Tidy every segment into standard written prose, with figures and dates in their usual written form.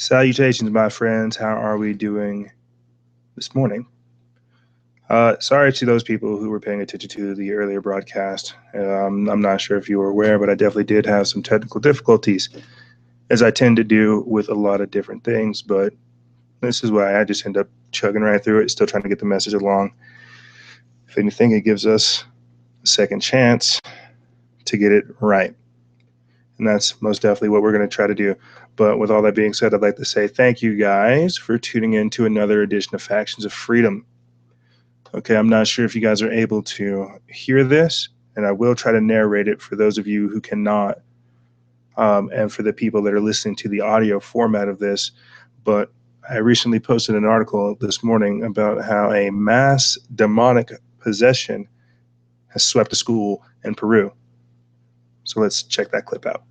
Salutations, my friends. How are we doing this morning? Sorry to those people who were paying attention to the earlier broadcast. I'm not sure if you were aware, but I definitely did have some technical difficulties, as I tend to do with a lot of different things. But this is why I just end up chugging right through it, still trying to get the message along. If anything, it gives us a second chance to get it right. And that's most definitely what we're going to try to do. But with all that being said, I'd like to say thank you guys for tuning in to another edition of Factions of Freedom. Okay, I'm not sure if you guys are able to hear this, and I will try to narrate it for those of you who cannot, and for the people that are listening to the audio format of this. But I recently posted an article this morning about how a mass demonic possession has swept a school in Peru. So let's check that clip out.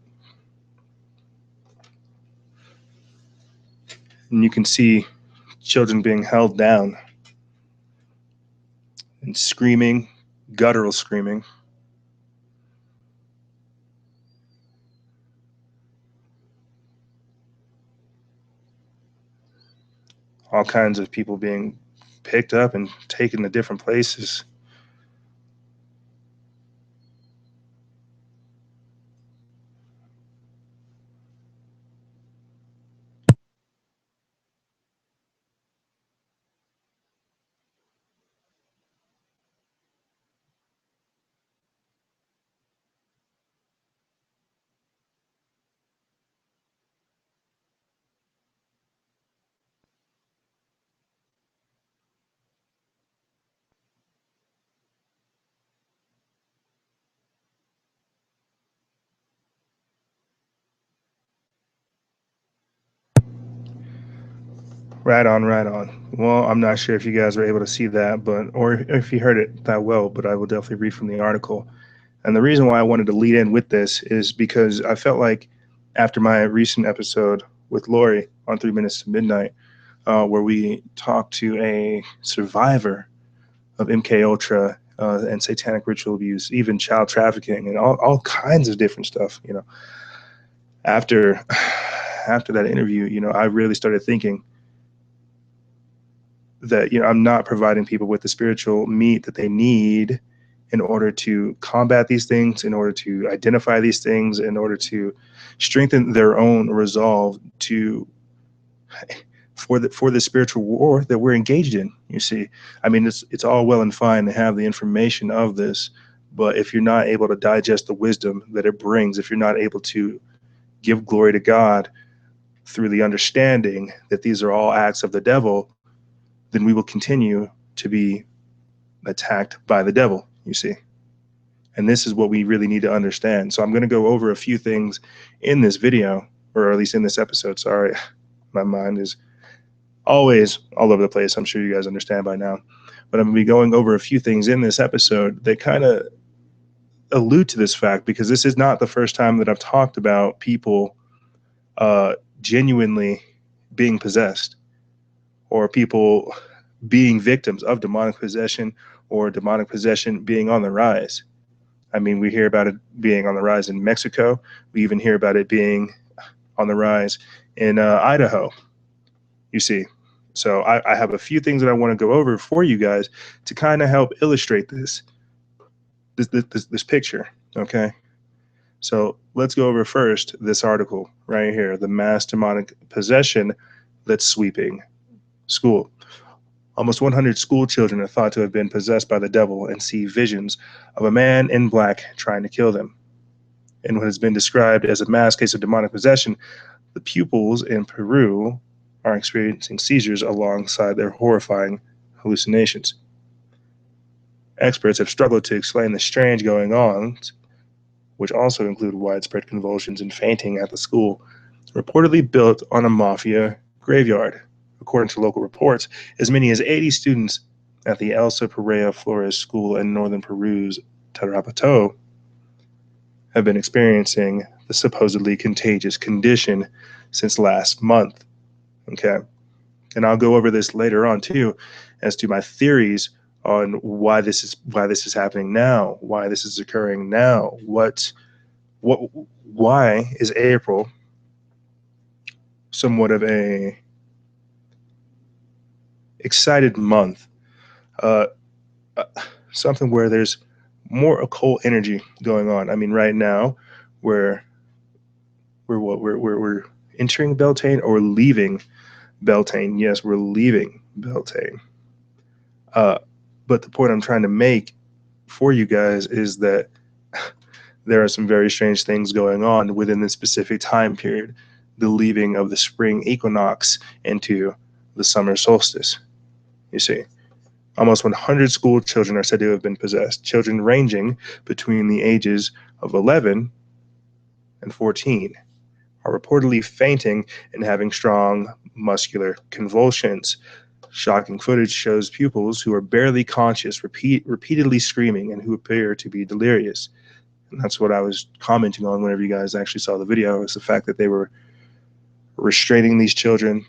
And you can see children being held down and screaming, guttural screaming. All kinds of people being picked up and taken to different places. Right on, right on. Well, I'm not sure if you guys were able to see that, but or if you heard it that well, but I will definitely read from the article. And the reason why I wanted to lead in with this is because I felt like after my recent episode with Lori on 3 Minutes to Midnight, where we talked to a survivor of MK Ultra and satanic ritual abuse, even child trafficking, and all kinds of different stuff. After that interview, I really started thinking that I'm not providing people with the spiritual meat that they need in order to combat these things, in order to identify these things, in order to strengthen their own resolve to for the spiritual war that we're engaged in. You see, I mean, it's all well and fine to have the information of this, but if you're not able to digest the wisdom that it brings, if you're not able to give glory to God through the understanding that these are all acts of the devil, then we will continue to be attacked by the devil, you see. And this is what we really need to understand. So I'm going to go over a few things in this video, or at least in this episode. Sorry, my mind is always all over the place. I'm sure you guys understand by now. But I'm going to be going over a few things in this episode that kind of allude to this fact, because this is not the first time that I've talked about people genuinely being possessed, or people being victims of demonic possession, or demonic possession being on the rise. I mean, we hear about it being on the rise in Mexico. We even hear about it being on the rise in Idaho, you see. So I have a few things that I want to go over for you guys to kind of help illustrate this picture, okay? So let's go over first this article right here, the mass demonic possession that's sweeping school. Almost 100 school children are thought to have been possessed by the devil and see visions of a man in black trying to kill them. In what has been described as a mass case of demonic possession, the pupils in Peru are experiencing seizures alongside their horrifying hallucinations. Experts have struggled to explain the strange going-ons, which also include widespread convulsions and fainting at the school, reportedly built on a mafia graveyard. According to local reports, as many as 80 students at the Elsa Perea Flores School in northern Peru's Tarapato have been experiencing the supposedly contagious condition since last month. Okay. And I'll go over this later on too, as to my theories on why this is happening now, why this is occurring now, why is April somewhat of a excited month, uh, uh, something where there's more occult energy going on. I mean, right now, we're we're entering Beltane or leaving Beltane. Yes, we're leaving Beltane. Uh, but the point I'm trying to make for you guys is that there are some very strange things going on within this specific time period, the leaving of the spring equinox into the summer solstice. You see, almost 100 school children are said to have been possessed, children ranging between the ages of 11 and 14 are reportedly fainting and having strong muscular convulsions. Shocking footage shows pupils who are barely conscious repeatedly screaming and who appear to be delirious. And that's what I was commenting on whenever you guys actually saw the video, is the fact that they were restraining these children,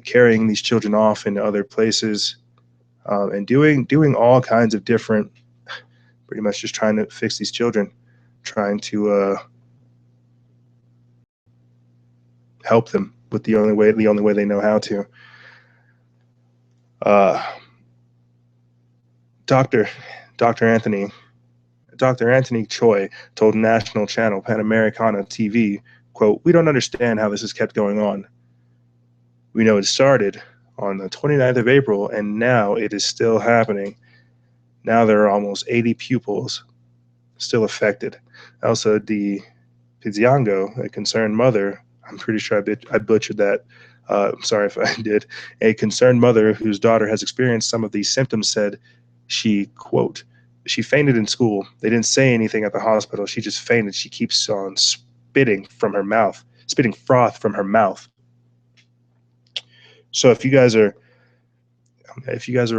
carrying these children off into other places, and doing all kinds of different, pretty much just trying to fix these children, trying to help them with the only way they know how to. Uh, Doctor Doctor Anthony Choi told national channel Panamericana TV, quote, "We don't understand how this has kept going on. We know it started on the 29th of April, and now it is still happening. Now there are almost 80 pupils still affected." Also, the Piziango, a concerned mother, I'm pretty sure I butchered that. I'm sorry if I did. A concerned mother whose daughter has experienced some of these symptoms said she, quote, "She fainted in school. They didn't say anything at the hospital. She just fainted. She keeps on spitting from her mouth, spitting froth from her mouth." So if you guys are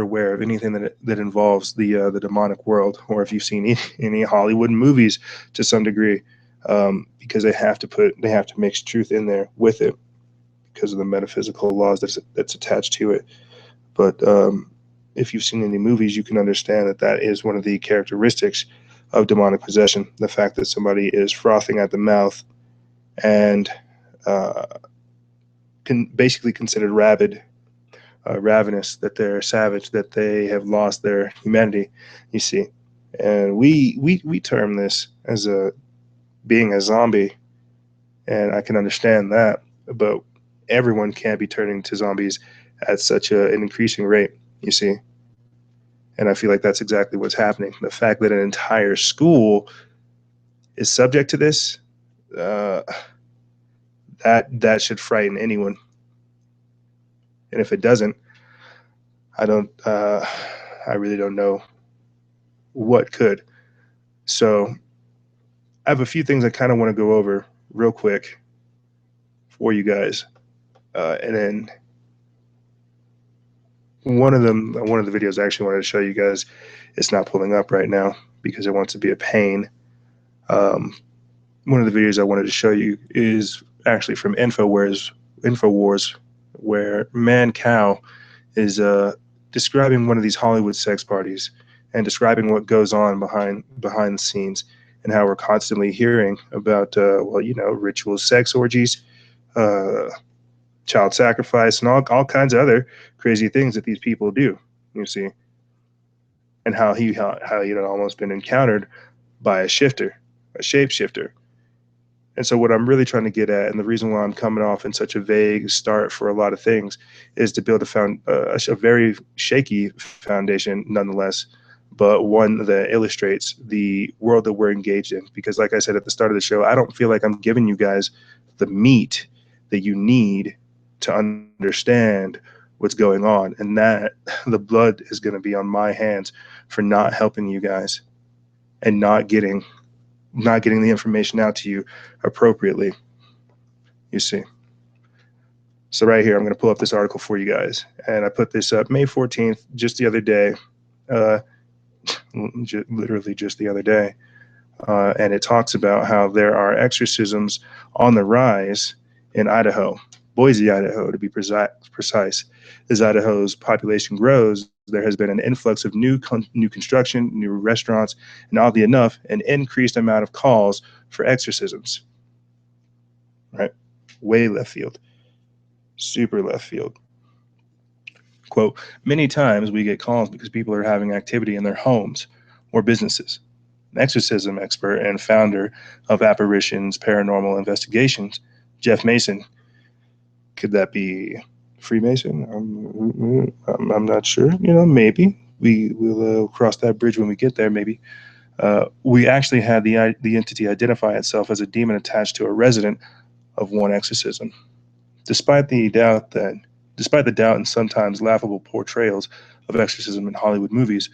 aware of anything that involves the demonic world, or if you've seen any Hollywood movies to some degree, because they have to mix truth in there with it because of the metaphysical laws that's attached to it. But if you've seen any movies, you can understand that that is one of the characteristics of demonic possession: the fact that somebody is frothing at the mouth and uh, basically considered rabid, ravenous, that they're savage, that they have lost their humanity. You see, and we term this as a being a zombie, and I can understand that, but everyone can't be turning to zombies at such an increasing rate. You see, and I feel like that's exactly what's happening. The fact that an entire school is subject to this, uh, that should frighten anyone. And if it doesn't, I don't. I really don't know what could. So I have a few things I kind of want to go over real quick for you guys, and then one of the videos I actually wanted to show you guys, it's not pulling up right now because it wants to be a pain. Um, One of the videos I wanted to show you is actually from Infowars, where Man Cow is describing one of these Hollywood sex parties and describing what goes on behind the scenes, and how we're constantly hearing about ritual sex orgies, uh, child sacrifice, and all kinds of other crazy things that these people do. You see, and how almost been encountered by a shapeshifter. And so, what I'm really trying to get at, and the reason why I'm coming off in such a vague start for a lot of things, is to build a very shaky foundation, nonetheless, but one that illustrates the world that we're engaged in. Because, like I said at the start of the show, I don't feel like I'm giving you guys the meat that you need to understand what's going on, and that the blood is going to be on my hands for not helping you guys and not getting the information out to you appropriately. You see. So right here, I'm going to pull up this article for you guys, and I put this up May 14th, just the other day, uh, literally just the other day, and it talks about how there are exorcisms on the rise in Idaho, Boise, Idaho, to be precise. As Idaho's population grows, there has been an influx of new construction, new restaurants, and oddly enough, an increased amount of calls for exorcisms. Right, way left field. super left field. Quote, many times we get calls because people are having activity in their homes or businesses. An exorcism expert and founder of Apparitions Paranormal Investigations, Jeff Mason. Could that be Freemason? I'm not sure. Maybe we'll cross that bridge when we get there. Maybe we actually had the entity identify itself as a demon attached to a resident of one exorcism. Despite the doubt and sometimes laughable portrayals of exorcism in Hollywood movies,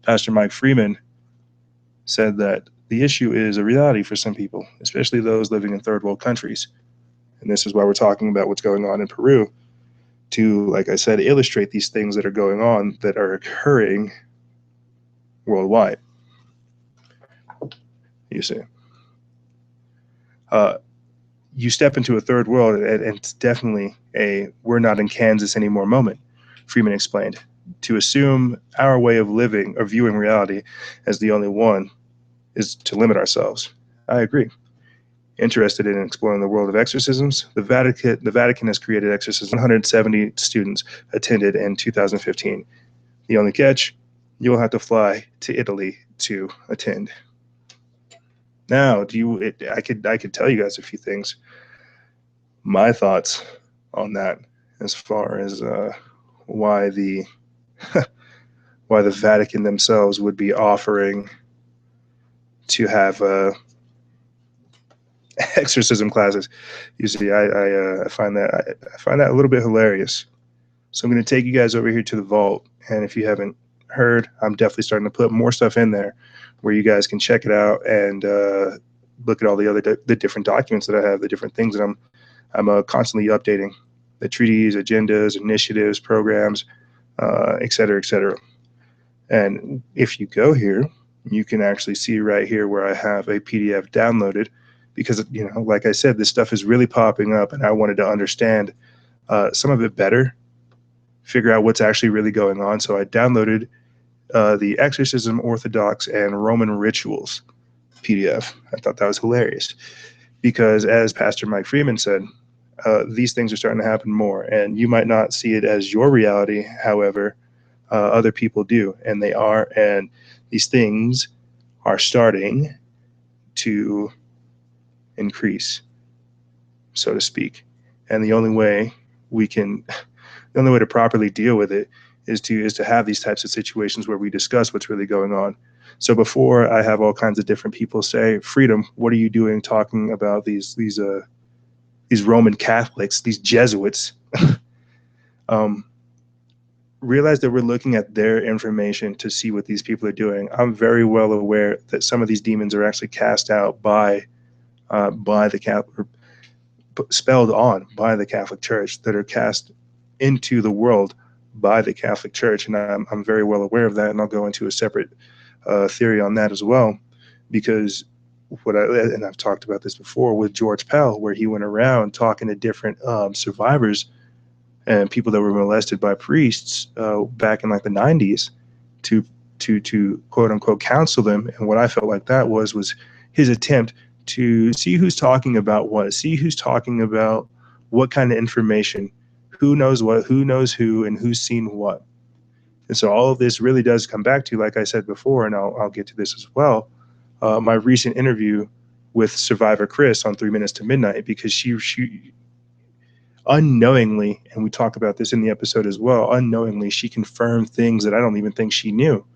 Pastor Mike Freeman said that the issue is a reality for some people, especially those living in third world countries. And this is why we're talking about what's going on in Peru, to, like I said, illustrate these things that are going on that are occurring worldwide. You see. You step into a third world, and it's definitely a we're not in Kansas anymore moment, Freeman explained. To assume our way of living or viewing reality as the only one is to limit ourselves. I agree. Interested in exploring the world of exorcisms, the Vatican has created exorcisms. 170 students attended in 2015. The only catch, you'll have to fly to Italy to attend. Now, I could tell you guys a few things. My thoughts on that, as far as why the why the Vatican themselves would be offering to have exorcism classes. You see, I find that a little bit hilarious. So I'm going to take you guys over here to the vault, and if you haven't heard, I'm definitely starting to put more stuff in there where you guys can check it out and look at all the different documents that I have, the different things that I'm constantly updating, the treaties, agendas, initiatives, programs, et cetera, et cetera. And if you go here, you can actually see right here where I have a PDF downloaded, because, like I said, this stuff is really popping up, and I wanted to understand some of it better, figure out what's actually really going on. So I downloaded the Exorcism, Orthodox, and Roman Rituals PDF. I thought that was hilarious because, as Pastor Mike Freeman said, these things are starting to happen more, and you might not see it as your reality. However, other people do, and they are, and these things are starting to increase, so to speak. And the only way to properly deal with it is to have these types of situations where we discuss what's really going on. So before I have all kinds of different people say, Freedom, what are you doing talking about these Roman Catholics, these Jesuits? Realize that we're looking at their information to see what these people are doing. I'm very well aware that some of these demons are actually cast out by the Catholic, spelled on by the Catholic Church, that are cast into the world by the Catholic Church, and I'm very well aware of that, and I'll go into a separate theory on that as well, because and I've talked about this before with George Pell, where he went around talking to different survivors and people that were molested by priests back in like the 90s to quote unquote counsel them. And what I felt like that was his attempt to see who's talking about what, see who's talking about what kind of information, who knows what, who knows who, and who's seen what. And so all of this really does come back to, like I said before, and I'll get to this as well, my recent interview with Survivor Chris on 3 Minutes to Midnight, because she unknowingly, and we talk about this in the episode as well, unknowingly she confirmed things that I don't even think she knew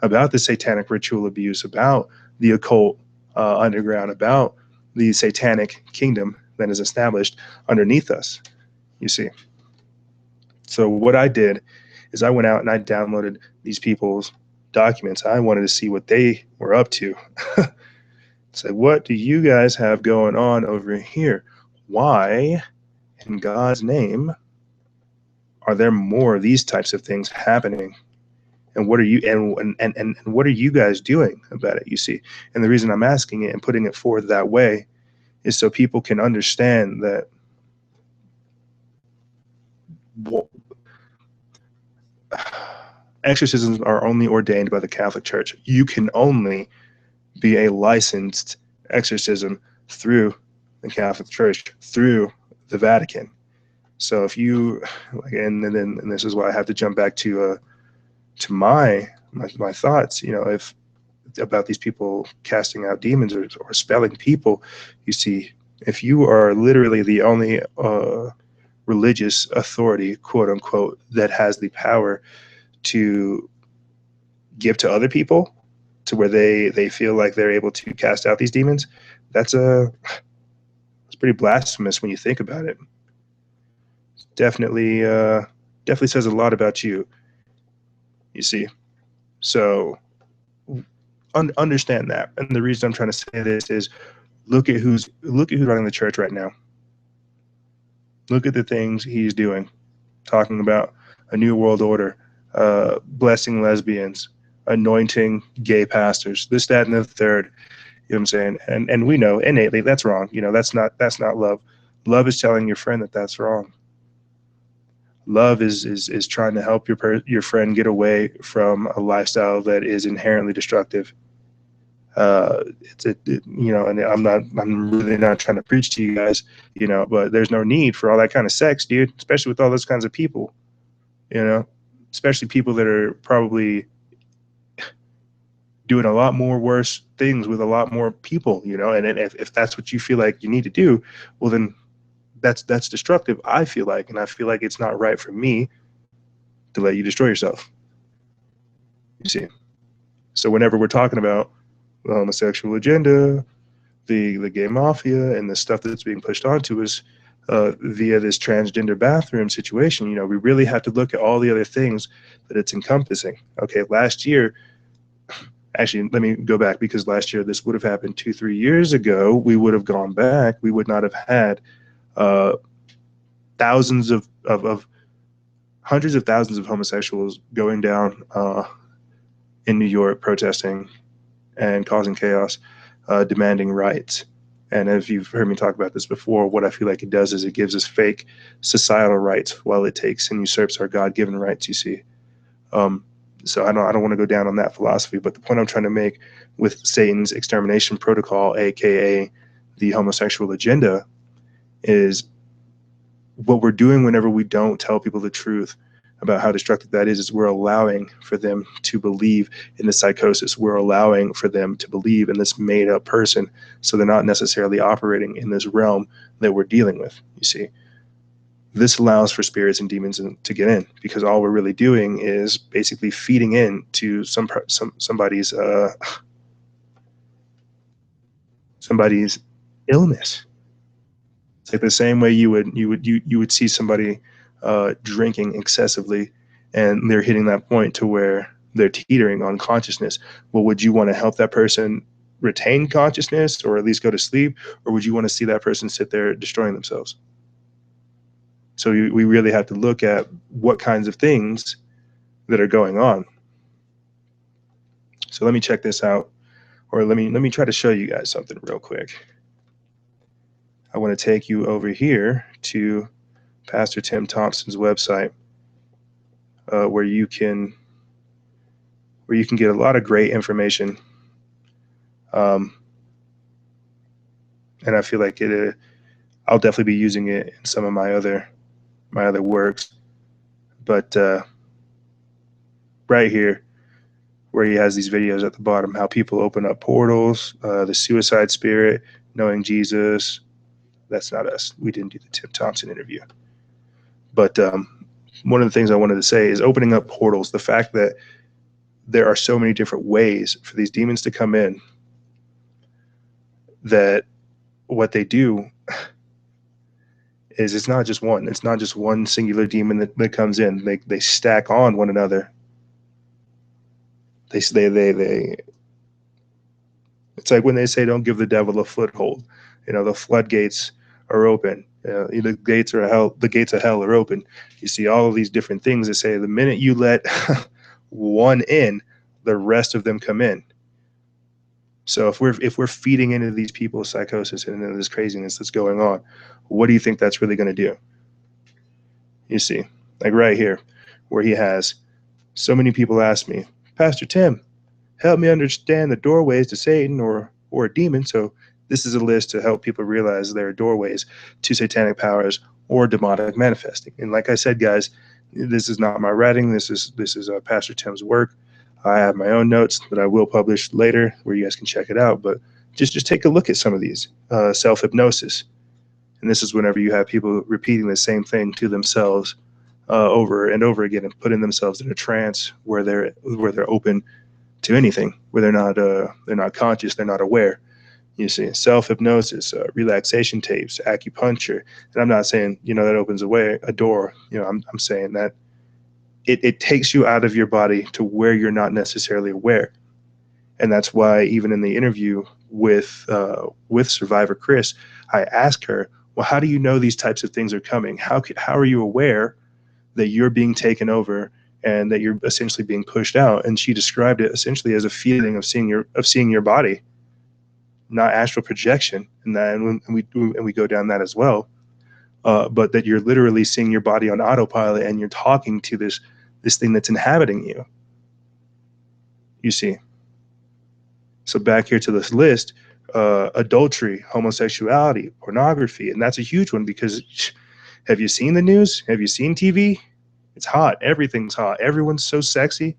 about the satanic ritual abuse, about the occult underground, about the satanic kingdom that is established underneath us, you see. So what I did is I went out and I downloaded these people's documents. I wanted to see what they were up to. Said, what do you guys have going on over here? Why, in God's name, are there more of these types of things happening? And what are you and what are you guys doing about it? You see, and the reason I'm asking it and putting it forward that way is so people can understand that exorcisms are only ordained by the Catholic Church. You can only be a licensed exorcism through the Catholic Church, through the Vatican. So if you, and this is why I have to jump back to my thoughts, if about these people casting out demons or spelling people, you see, if you are literally the only religious authority, quote unquote, that has the power to give to other people to where they feel like they're able to cast out these demons, that's a it's pretty blasphemous when you think about it. Definitely definitely says a lot about you, you see. So understand that. And the reason I'm trying to say this is look at who's running the church right now. Look at the things he's doing, talking about a new world order, blessing lesbians, anointing gay pastors, this, that, and the third. You know what I'm saying? And we know innately that's wrong. That's not love. Love is telling your friend that that's wrong. Love is trying to help your friend get away from a lifestyle that is inherently destructive. And I'm really not trying to preach to you guys, but there's no need for all that kind of sex, dude, especially with all those kinds of people, you know, especially people that are probably doing a lot more worse things with a lot more people, and if that's what you feel like you need to do, well, then that's destructive, I feel like, and I feel like it's not right for me to let you destroy yourself, you see. So whenever we're talking about the homosexual agenda, the gay mafia, and the stuff that's being pushed onto us via this transgender bathroom situation, we really have to look at all the other things that it's encompassing. Okay, last year, actually, let me go back, because last year this would have happened 2-3 years ago. We would have gone back. We would not have had uh, thousands of hundreds of thousands of homosexuals going down in New York protesting and causing chaos, demanding rights. And if you've heard me talk about this before, what I feel like it does is it gives us fake societal rights while it takes and usurps our God-given rights, you see. So I don't want to go down on that philosophy, but the point I'm trying to make with Satan's extermination protocol, aka the homosexual agenda, is what we're doing whenever we don't tell people the truth about how destructive that is we're allowing for them to believe in the psychosis. We're allowing for them to believe in this made up person. So they're not necessarily operating in this realm that we're dealing with, you see. This allows for spirits and demons to get in, because all we're really doing is basically feeding in to somebody's somebody's illness. It's like the same way you would see somebody drinking excessively, and they're hitting that point to where they're teetering on consciousness. Well, would you want to help that person retain consciousness, or at least go to sleep, or would you want to see that person sit there destroying themselves? So we really have to look at what kinds of things that are going on. So let me check this out, or let me try to show you guys something real quick. I want to take you over here to Pastor Tim Thompson's website, where you can get a lot of great information, and I feel like I'll definitely be using it in some of my other works. But right here, where he has these videos at the bottom, how people open up portals, the suicide spirit, knowing Jesus. That's not us. We didn't do the Tim Thompson interview. But one of the things I wanted to say is opening up portals. The fact that there are so many different ways for these demons to come in, that what they do is it's not just one. It's not just one singular demon that comes in. They stack on one another. They It's like when they say don't give the devil a foothold. The floodgates are open. The gates of hell are open. You see all of these different things that say the minute you let one in, the rest of them come in. So if we're feeding into these people's psychosis and into this craziness that's going on, what do you think that's really going to do? You see, like right here, where he has so many people ask me, Pastor Tim, help me understand the doorways to Satan or a demon so This is a list to help people realize there are doorways to satanic powers or demonic manifesting. And like I said, guys, this is not my writing. This is Pastor Tim's work. I have my own notes that I will publish later, where you guys can check it out. But just take a look at some of these. Self hypnosis, and this is whenever you have people repeating the same thing to themselves over and over again, and putting themselves in a trance where they're open to anything, where they're not conscious, they're not aware. You see, self hypnosis, relaxation tapes, acupuncture, and I'm not saying that opens a door. I'm saying that it takes you out of your body to where you're not necessarily aware, and that's why even in the interview with Survivor Chris, I asked her, well, how do you know these types of things are coming? How are you aware that you're being taken over and that you're essentially being pushed out? And she described it essentially as a feeling of seeing your body, not astral projection, and we go down that as well. But that you're literally seeing your body on autopilot, and you're talking to this thing that's inhabiting you. You see. So back here to this list, adultery, homosexuality, pornography, and that's a huge one because have you seen the news? Have you seen TV? It's hot. Everything's hot. Everyone's so sexy.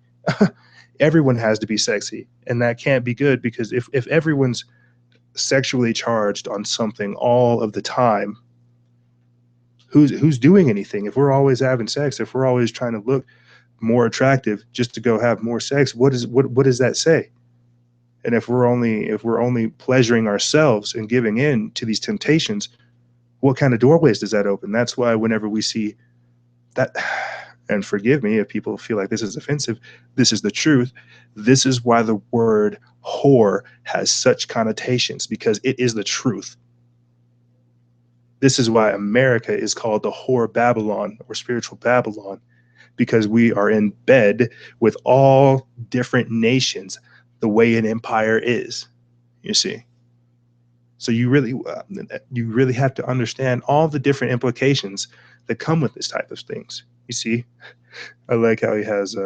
Everyone has to be sexy, and that can't be good, because if everyone's sexually charged on something all of the time, who's doing anything? If we're always having sex, if we're always trying to look more attractive just to go have more sex, what does that say? And if we're only pleasuring ourselves and giving in to these temptations, what kind of doorways does that open? That's why whenever we see that, and forgive me if people feel like this is offensive, this is the truth. This is why the word whore has such connotations, because it is the truth. This is why America is called the whore Babylon, or spiritual Babylon, because we are in bed with all different nations the way an empire is, you see. So you really have to understand all the different implications that come with this type of things. You see, I like how he has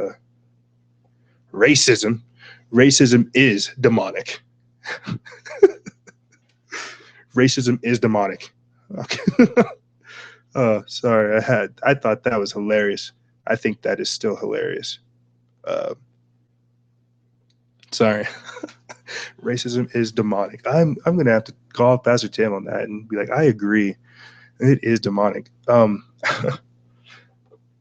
racism. Racism is demonic. Racism is demonic. Okay. Sorry, I thought that was hilarious. I think that is still hilarious. Sorry. Racism is demonic. I'm gonna have to call Pastor Tim on that and be like, I agree, it is demonic.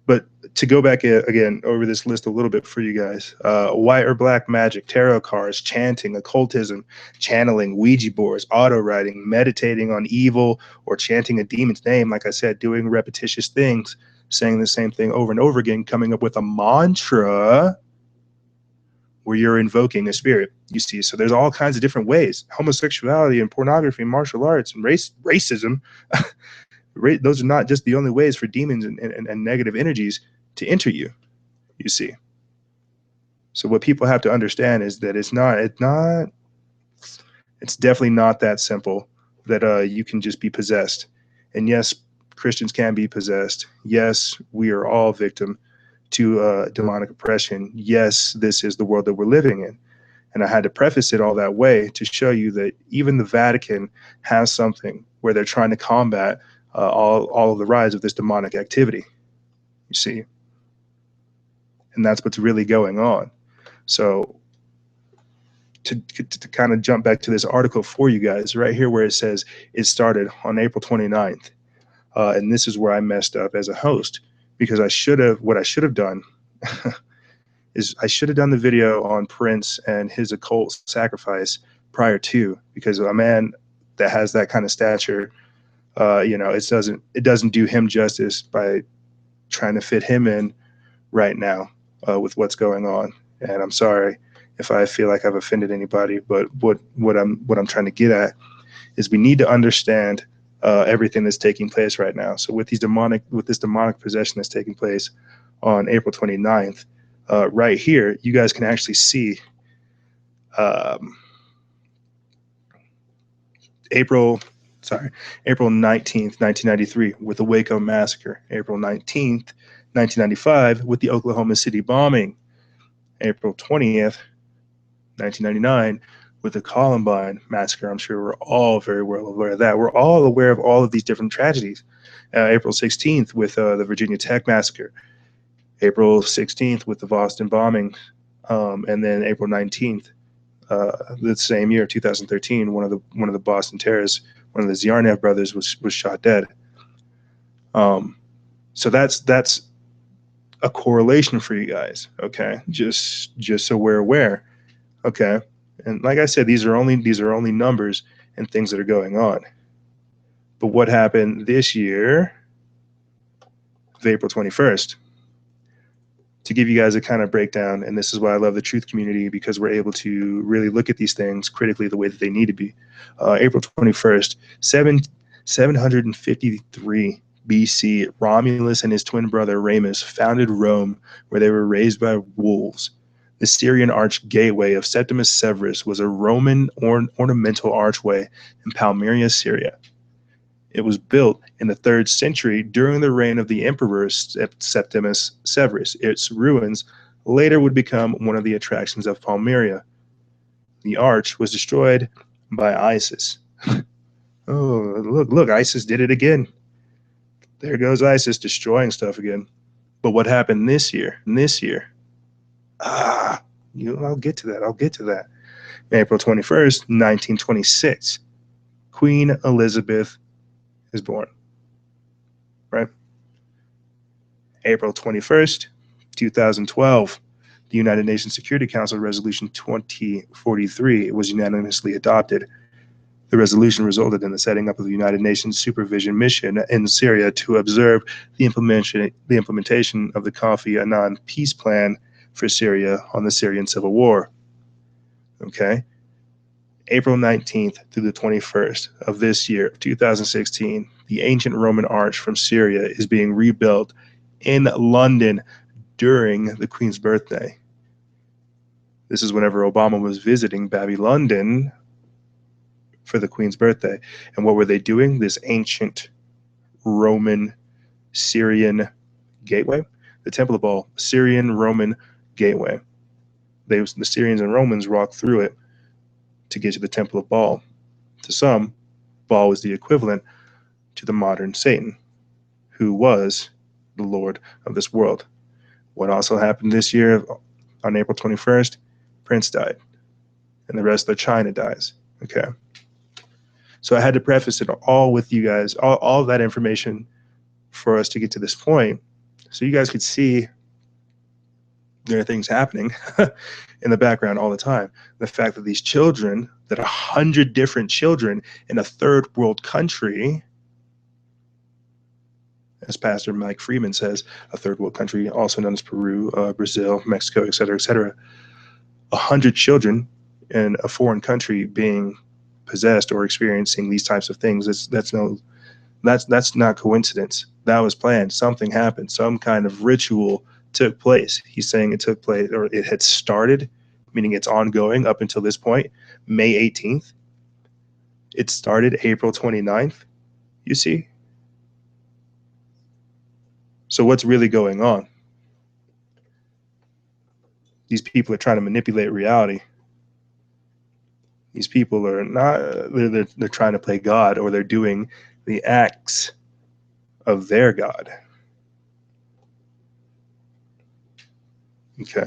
But to go back again over this list a little bit for you guys, white or black magic, tarot cards, chanting, occultism, channeling, Ouija boards, auto writing, meditating on evil or chanting a demon's name, like I said, doing repetitious things, saying the same thing over and over again, coming up with a mantra where you're invoking a spirit, you see. So there's all kinds of different ways. Homosexuality and pornography and martial arts and racism, those are not just the only ways for demons and negative energies to enter you, you see. So what people have to understand is that it's definitely not that simple that you can just be possessed. And yes, Christians can be possessed. Yes, we are all victim to demonic oppression. Yes, this is the world that we're living in. And I had to preface it all that way to show you that even the Vatican has something where they're trying to combat all of the rise of this demonic activity, you see. And that's what's really going on. So to kind of jump back to this article for you guys, right here where it says it started on April 29th. And this is where I messed up as a host, because what I should have done is I should have done the video on Prince and his occult sacrifice prior to, because a man that has that kind of stature, it doesn't do him justice by trying to fit him in right now with what's going on. And I'm sorry if I feel like I've offended anybody, but what I'm trying to get at is we need to understand everything that's taking place right now. So with this demonic possession that's taking place on April 29th, right here, you guys can actually see April 19th, 1993 with the Waco massacre, April 19th, 1995 with the Oklahoma City bombing, April 20th, 1999 with the Columbine massacre. I'm sure we're all very well aware of that. We're all aware of all of these different tragedies. April 16th with the Virginia Tech massacre, April 16th with the Boston bombing, and then April 19th, the same year, 2013, one of the Boston terrorists, one of the Ziarnev brothers, was shot dead. So that's a correlation for you guys, okay? Just so we're aware, okay? And like I said, these are only numbers and things that are going on. But what happened this year, of April 21st? To give you guys a kind of breakdown, and this is why I love the truth community, because we're able to really look at these things critically the way that they need to be. April 21st, 753 BC, Romulus and his twin brother Remus founded Rome, where they were raised by wolves. The Syrian arch gateway of Septimus Severus was a Roman ornamental archway in Palmyra, Syria. It was built in the 3rd century during the reign of the Emperor Septimus Severus. Its ruins later would become one of the attractions of Palmyra. The arch was destroyed by ISIS. Oh, look, ISIS did it again. There goes ISIS destroying stuff again. But what happened this year? I'll get to that. April 21st, 1926, Queen Elizabeth is born, right? April 21st, 2012, the United Nations Security Council Resolution 2043 was unanimously adopted. The resolution resulted in the setting up of the United Nations Supervision Mission in Syria to observe the implementation of the Kofi Annan peace plan for Syria on the Syrian civil war. Okay. April 19th through the 21st of this year, 2016, the ancient Roman arch from Syria is being rebuilt in London during the Queen's birthday. This is whenever Obama was visiting London for the Queen's birthday. And what were they doing? This ancient Roman Syrian gateway, the Temple of Baal, Syrian Roman gateway. The Syrians and Romans walked through it to get to the Temple of Baal. To some, Baal was the equivalent to the modern Satan, who was the Lord of this world. What also happened this year on April 21st? Prince died, and the rest of China dies. Okay. So I had to preface it all with you guys, all that information for us to get to this point, so you guys could see there are things happening in the background all the time. The fact that these children, that 100 different children in a third world country, as Pastor Mike Freeman says, a third world country, also known as Peru, Brazil, Mexico, et cetera, 100 children in a foreign country being possessed or experiencing these types of things, that's not coincidence. That was planned. Something happened. Some kind of ritual took place. He's saying it took place, or it had started, meaning it's ongoing up until this point, May 18th. It started April 29th, you see? So what's really going on? These people are trying to manipulate reality. These people are not, they're trying to play God, or they're doing the acts of their God. Okay.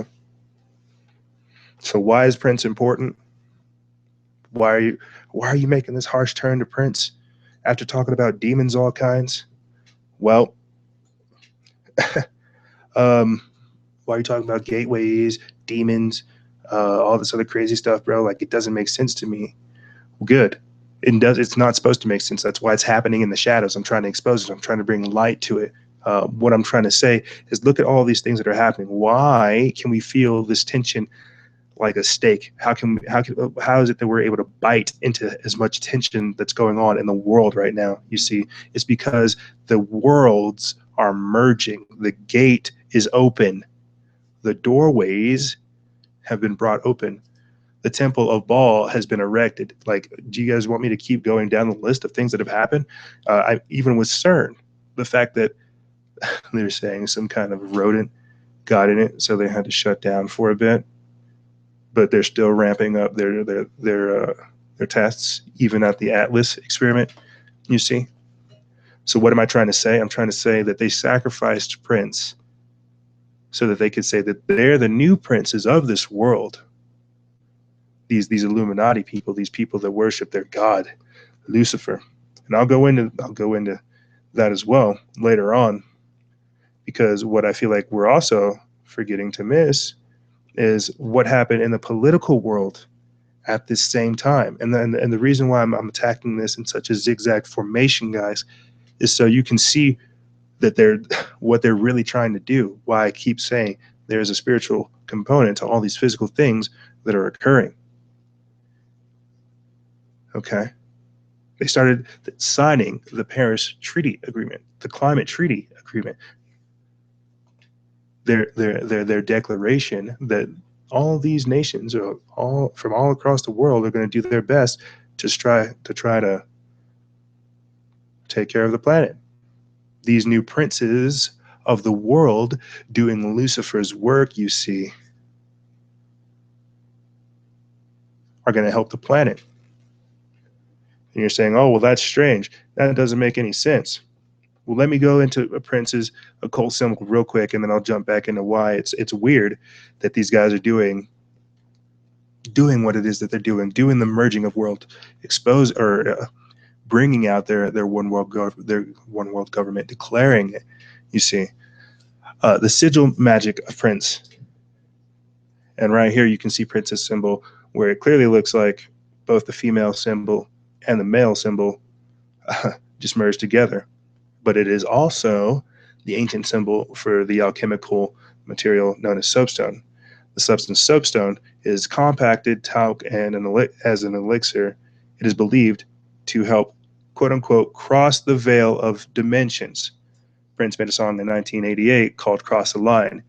So why is Prince important? Why are you making this harsh turn to Prince after talking about demons all kinds? Well, why are you talking about gateways, demons, all this other crazy stuff, bro? Like, it doesn't make sense to me. Good. It's not supposed to make sense. That's why it's happening in the shadows. I'm trying to expose it. I'm trying to bring light to it. What I'm trying to say is, look at all these things that are happening. Why can we feel this tension like a steak? How is it that we're able to bite into as much tension that's going on in the world right now? You see, it's because the worlds are merging. The gate is open. The doorways have been brought open. The Temple of Baal has been erected. Like, do you guys want me to keep going down the list of things that have happened? Even with CERN, the fact that they're saying some kind of rodent got in it, so they had to shut down for a bit. but they're still ramping up their tests, even at the Atlas experiment. You see. So what am I trying to say? I'm trying to say that they sacrificed Prince so that they could say that they're the new princes of this world. These Illuminati people, these people that worship their god, Lucifer. And I'll go into that as well later on, because what I feel like we're also forgetting to miss is what happened in the political world at this same time. And the reason why I'm attacking this in such a zigzag formation, guys, is so you can see that they're what they're really trying to do. Why I keep saying there's a spiritual component to all these physical things that are occurring. Okay. They started signing the Paris Treaty Agreement, the Climate Treaty Agreement, their declaration that all these nations, all from all across the world, are going to do their best to try to take care of the planet. These new princes of the world doing Lucifer's work, you see, are going to help the planet. And you're saying, oh, well, that's strange. That doesn't make any sense. Well, let me go into a Prince's occult symbol real quick, and then I'll jump back into why it's weird that these guys are doing what it is that they're doing the merging of world, expose or bringing out their one world government, declaring it. You see, the sigil magic of Prince, and right here you can see Prince's symbol, where it clearly looks like both the female symbol and the male symbol just merged together. But it is also the ancient symbol for the alchemical material known as soapstone. The substance soapstone is compacted talc and as an elixir. It is believed to help, quote unquote, cross the veil of dimensions. Prince made a song in 1988 called Cross the Line,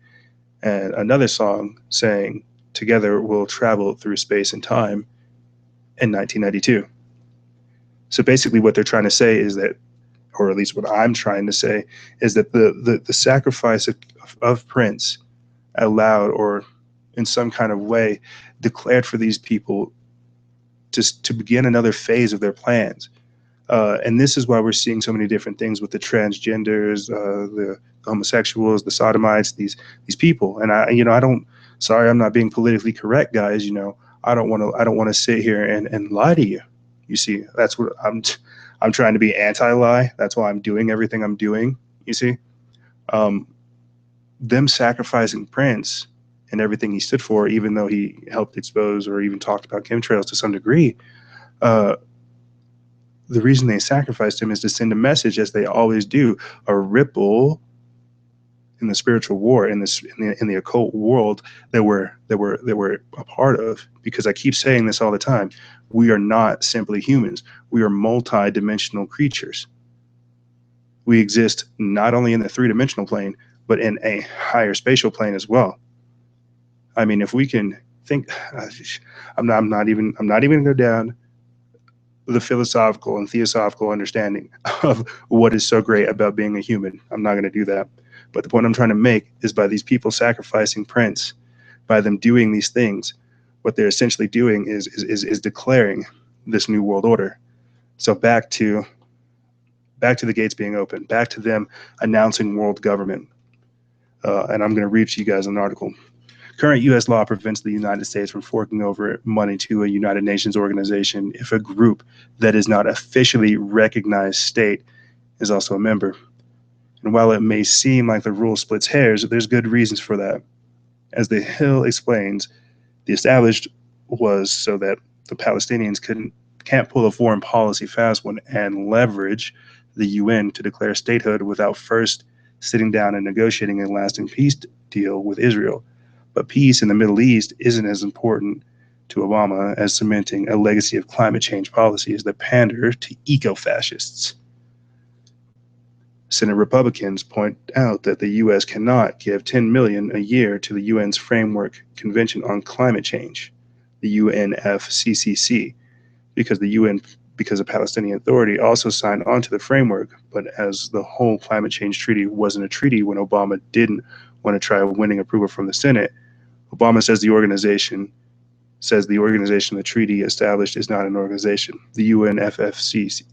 and another song saying, Together we'll travel through space and time in 1992. So basically what they're trying to say is that, or at least what I'm trying to say, is that the sacrifice of Prince allowed, or in some kind of way declared for these people to begin another phase of their plans. And this is why we're seeing so many different things with the transgenders, the homosexuals, the sodomites, these people. And sorry, I'm not being politically correct, guys. I don't want to sit here and lie to you. You see, that's what I'm trying to be anti-lie. That's why I'm doing everything I'm doing. You see, them sacrificing Prince and everything he stood for, even though he helped expose or even talked about chemtrails to some degree. The reason they sacrificed him is to send a message, as they always do, a ripple in the spiritual war, in the occult world that we're a part of. Because I keep saying this all the time, we are not simply humans. We are multi-dimensional creatures. We exist not only in the three-dimensional plane, but in a higher spatial plane as well. I mean, if we can think, I'm not even going to go down the philosophical and theosophical understanding of what is so great about being a human. I'm not going to do that. But the point I'm trying to make is, by these people sacrificing Prince, by them doing these things, what they're essentially doing is declaring this new world order. So back to the gates being open, back to them announcing world government. And I'm going to read to you guys an article. Current U.S. law prevents the United States from forking over money to a United Nations organization if a group that is not officially recognized state is also a member. And while it may seem like the rule splits hairs, there's good reasons for that. As The Hill explains, the established was so that the Palestinians can't pull a foreign policy fast one and leverage the UN to declare statehood without first sitting down and negotiating a lasting peace deal with Israel. But peace in the Middle East isn't as important to Obama as cementing a legacy of climate change policies that pander to eco-fascists. Senate Republicans point out that the U.S. cannot give $10 million a year to the UN's Framework Convention on Climate Change, the UNFCCC, because the Palestinian Authority also signed onto the framework. But as the whole climate change treaty wasn't a treaty when Obama didn't want to try winning approval from the Senate, Obama says the organization says the organization the treaty established is not an organization. The UNFCCC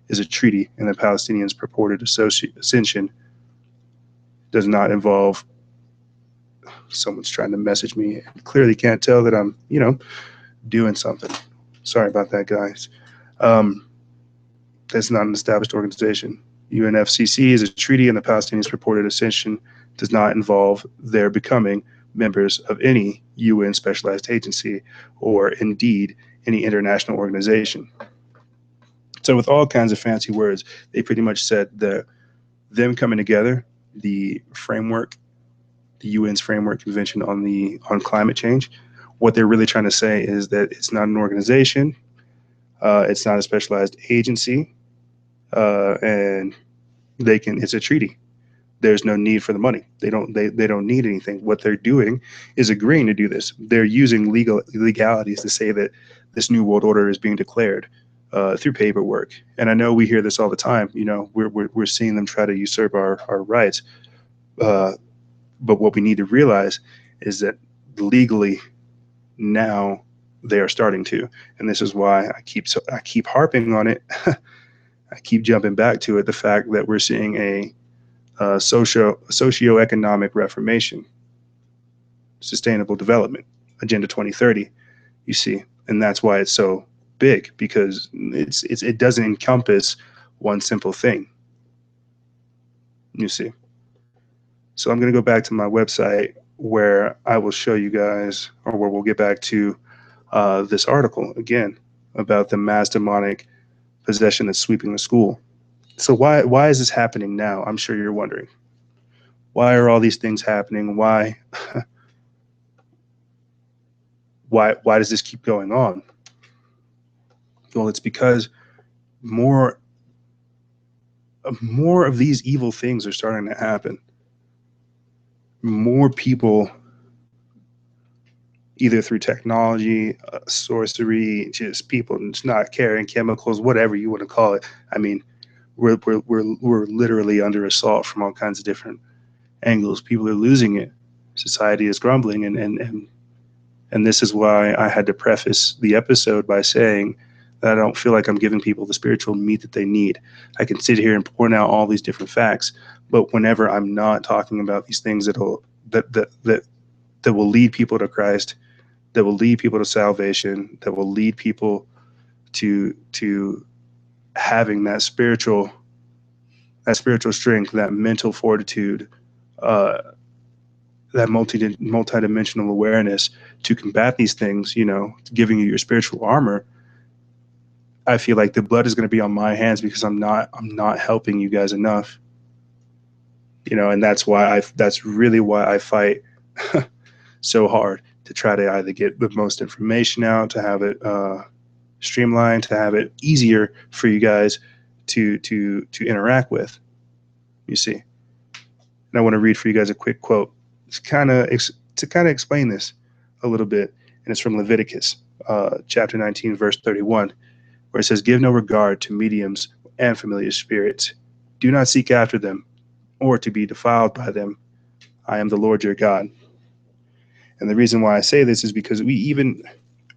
is a treaty, and the Palestinians' purported ascension does not involve. Someone's trying to message me. Clearly can't tell that I'm, doing something. Sorry about that, guys. Um, that's not an established organization. UNFCCC is a treaty, and the Palestinians' purported ascension does not involve their becoming members of any UN specialized agency or indeed any international organization. So, with all kinds of fancy words, they pretty much said that them coming together, the framework, the UN's framework convention on climate change, what they're really trying to say is that it's not an organization, it's not a specialized agency, and it's a treaty. There's no need for the money. They don't need anything. What they're doing is agreeing to do this. They're using legalities to say that this new world order is being declared through paperwork. And I know we hear this all the time. We're seeing them try to usurp our rights. But what we need to realize is that legally now they are starting to, and this is why I keep harping on it. I keep jumping back to it. The fact that we're seeing a socioeconomic reformation, sustainable development, Agenda 2030. You see, and that's why it's so big, because it doesn't encompass one simple thing. You see. So I'm going to go back to my website where I will show you guys, or where we'll get back to this article again about the mass demonic possession that's sweeping the school. So why is this happening now? I'm sure you're wondering. Why are all these things happening? Why does this keep going on? Well, it's because more of these evil things are starting to happen. More people, either through technology, sorcery, just people just not caring, chemicals, whatever you want to call it. I mean, we're literally under assault from all kinds of different angles. People are losing it. Society is grumbling, and this is why I had to preface the episode by saying that I don't feel like I'm giving people the spiritual meat that they need. I can sit here and point out all these different facts, but whenever I'm not talking about these things that will lead people to Christ, that will lead people to salvation, that will lead people to having that spiritual strength, that mental fortitude, that multidimensional awareness to combat these things, giving you your spiritual armor, I feel like the blood is going to be on my hands because I'm not helping you guys enough. And that's really why I fight so hard to try to either get the most information out, to have it streamlined, to have it easier for you guys to interact with. You see. And I want to read for you guys a quick quote to kind of explain this a little bit. And it's from Leviticus chapter 19, verse 31, where it says, "Give no regard to mediums and familiar spirits. Do not seek after them or to be defiled by them. I am the Lord your God." And the reason why I say this is because we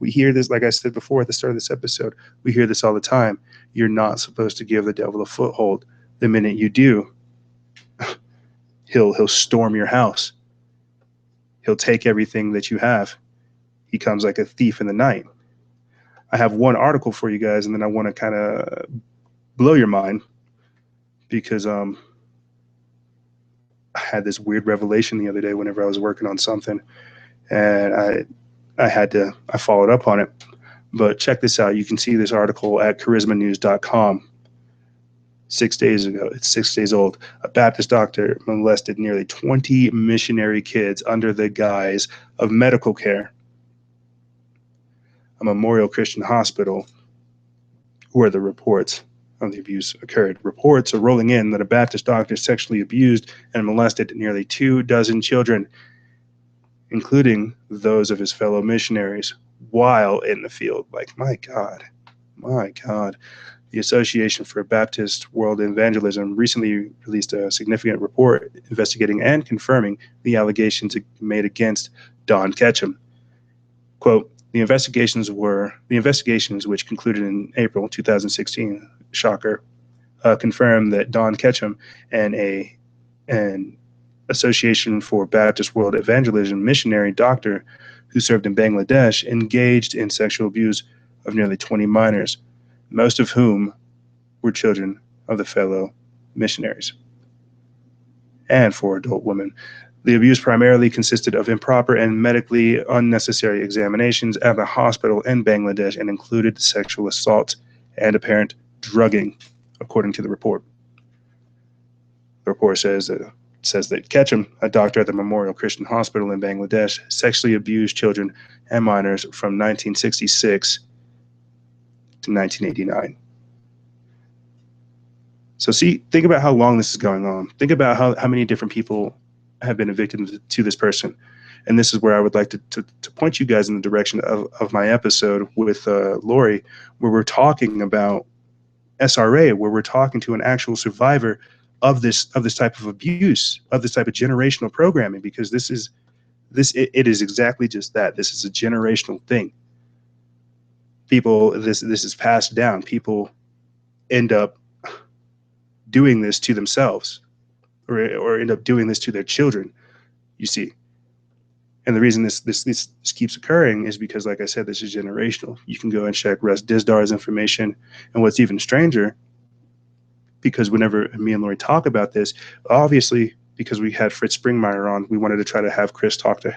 hear this, like I said before at the start of this episode, we hear this all the time. You're not supposed to give the devil a foothold. The minute you do, he'll storm your house. He'll take everything that you have. He comes like a thief in the night. I have one article for you guys, and then I want to kind of blow your mind because I had this weird revelation the other day whenever I was working on something, and I followed up on it. But check this out. You can see this article at charismanews.com. 6 days ago. It's 6 days old. A Baptist doctor molested nearly 20 missionary kids under the guise of medical care. A Memorial Christian Hospital, where the reports of the abuse occurred. Reports are rolling in that a Baptist doctor sexually abused and molested nearly 24 children, including those of his fellow missionaries, while in the field. Like, my God. The Association for Baptist World Evangelism recently released a significant report investigating and confirming the allegations made against Don Ketchum. Quote, the investigations which concluded in April 2016, shocker, confirmed that Don Ketchum and an Association for Baptist World Evangelism missionary doctor who served in Bangladesh engaged in sexual abuse of nearly 20 minors, most of whom were children of the fellow missionaries, and 4 adult women. The abuse primarily consisted of improper and medically unnecessary examinations at the hospital in Bangladesh and included sexual assault and apparent drugging, according to the report. The report says that Ketchum, a doctor at the Memorial Christian Hospital in Bangladesh, sexually abused children and minors from 1966 to 1989. So see, think about how long this is going on. Think about how many different people have been a victim to this person. And this is where I would like to point you guys in the direction of my episode with Lori, where we're talking about SRA, where we're talking to an actual survivor of this type of abuse, of this type of generational programming, because it is exactly just that. This is a generational thing. People, this is passed down. People end up doing this to themselves, or end up doing this to their children, you see. And the reason this keeps occurring is because, like I said, this is generational. You can go and check Russ Disdar's information. And what's even stranger, because whenever me and Lori talk about this, obviously, because we had Fritz Springmeier on, we wanted to try to have Chris talk to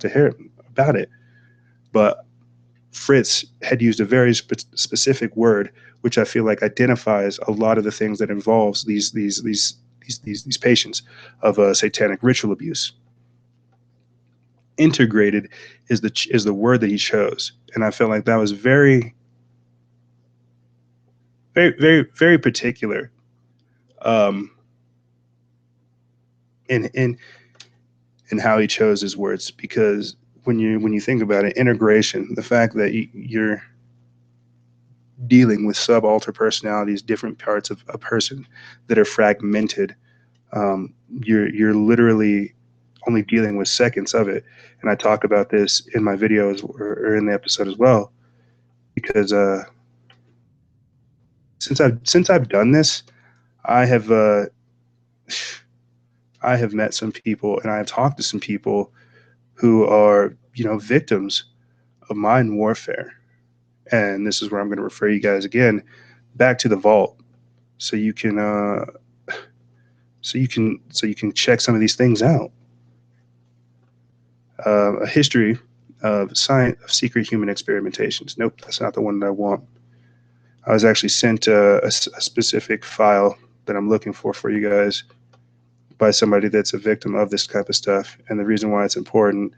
her about it. But Fritz had used a very specific word, which I feel like identifies a lot of the things that involves these patients of satanic ritual abuse. Integrated is the word that he chose, and I feel like that was very, very, very, very particular. In how he chose his words, because when you think about it, integration, the fact that you're dealing with subalter personalities, different parts of a person that are fragmented, you're literally only dealing with seconds of it. And I talk about this in my videos or in the episode as well, because since I've done this, I have met some people, and I have talked to some people who are, victims of mind warfare. And this is where I'm going to refer you guys again back to the vault, so you can check some of these things out. A history of secret human experimentations. Nope, that's not the one that I want. I was actually sent a specific file that I'm looking for you guys by somebody that's a victim of this type of stuff. And the reason why it's important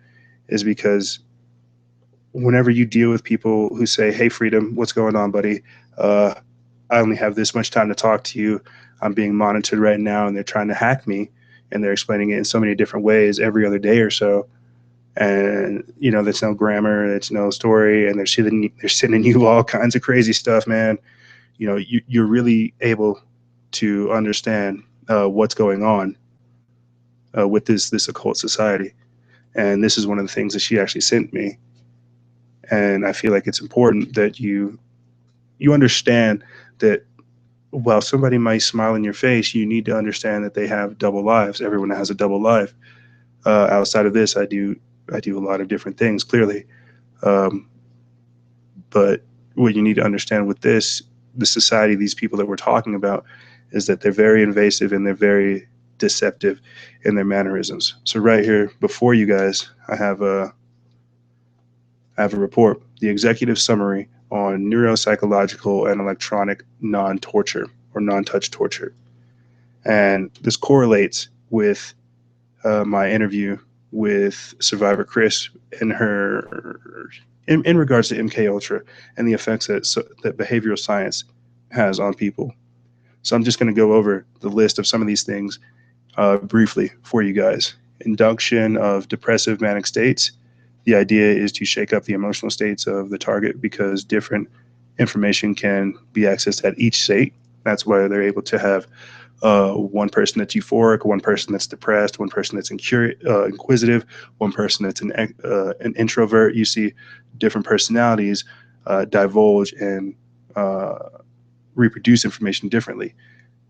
is because whenever you deal with people who say, "Hey, Freedom, what's going on, buddy? I only have this much time to talk to you. I'm being monitored right now, and they're trying to hack me, and they're explaining it in so many different ways every other day or so. And there's no grammar, it's no story, and they're sending you all kinds of crazy stuff, man. You're really able to understand what's going on with this occult society. And this is one of the things that she actually sent me. And I feel like it's important that you understand that while somebody might smile in your face, you need to understand that they have double lives. Everyone has a double life. Outside of this, I do a lot of different things, clearly. But what you need to understand with the society, these people that we're talking about, is that they're very invasive and they're very deceptive in their mannerisms. So right here before you guys, I have a report, the executive summary on neuropsychological and electronic non-torture or non-touch torture. And this correlates with my interview with survivor Chris and her in regards to MK Ultra and the effects that behavioral science has on people. So I'm just going to go over the list of some of these things briefly for you guys. Induction of depressive manic states. The idea is to shake up the emotional states of the target because different information can be accessed at each state. That's why they're able to have one person that's euphoric, one person that's depressed, one person that's inquisitive, one person that's an introvert. You see different personalities divulge and reproduce information differently.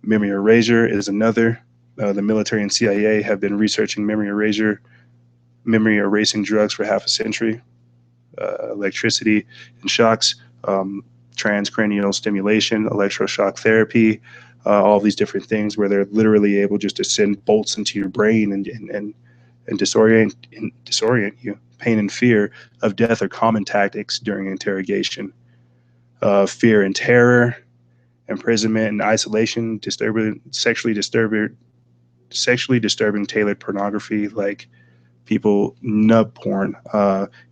Memory erasure is another. The military and CIA have been researching memory erasing drugs for half a century. Electricity and shocks, transcranial stimulation, electroshock therapy, all these different things where they're literally able just to send bolts into your brain and disorient you. Pain and fear of death are common tactics during interrogation. Fear and terror, imprisonment and isolation, sexually disturbing tailored pornography like people nub porn,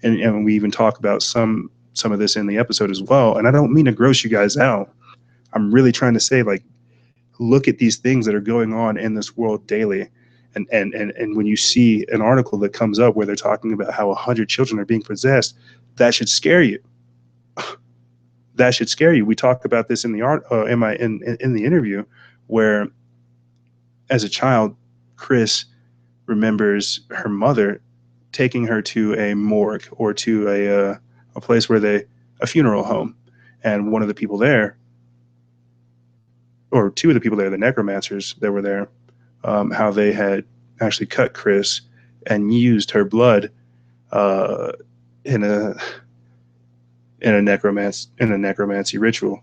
and we even talk about some of this in the episode as well. And I don't mean to gross you guys out. I'm really trying to say, like, look at these things that are going on in this world daily. And when you see an article that comes up where they're talking about how 100 children are being possessed, that should scare you. That should scare you. We talked about this in the in the interview, where as a child, Chris remembers her mother taking her to a morgue or to a place where a funeral home, and one of the people there, or two of the people there, the necromancers that were there, how they had actually cut Chris and used her blood in a necromancy ritual.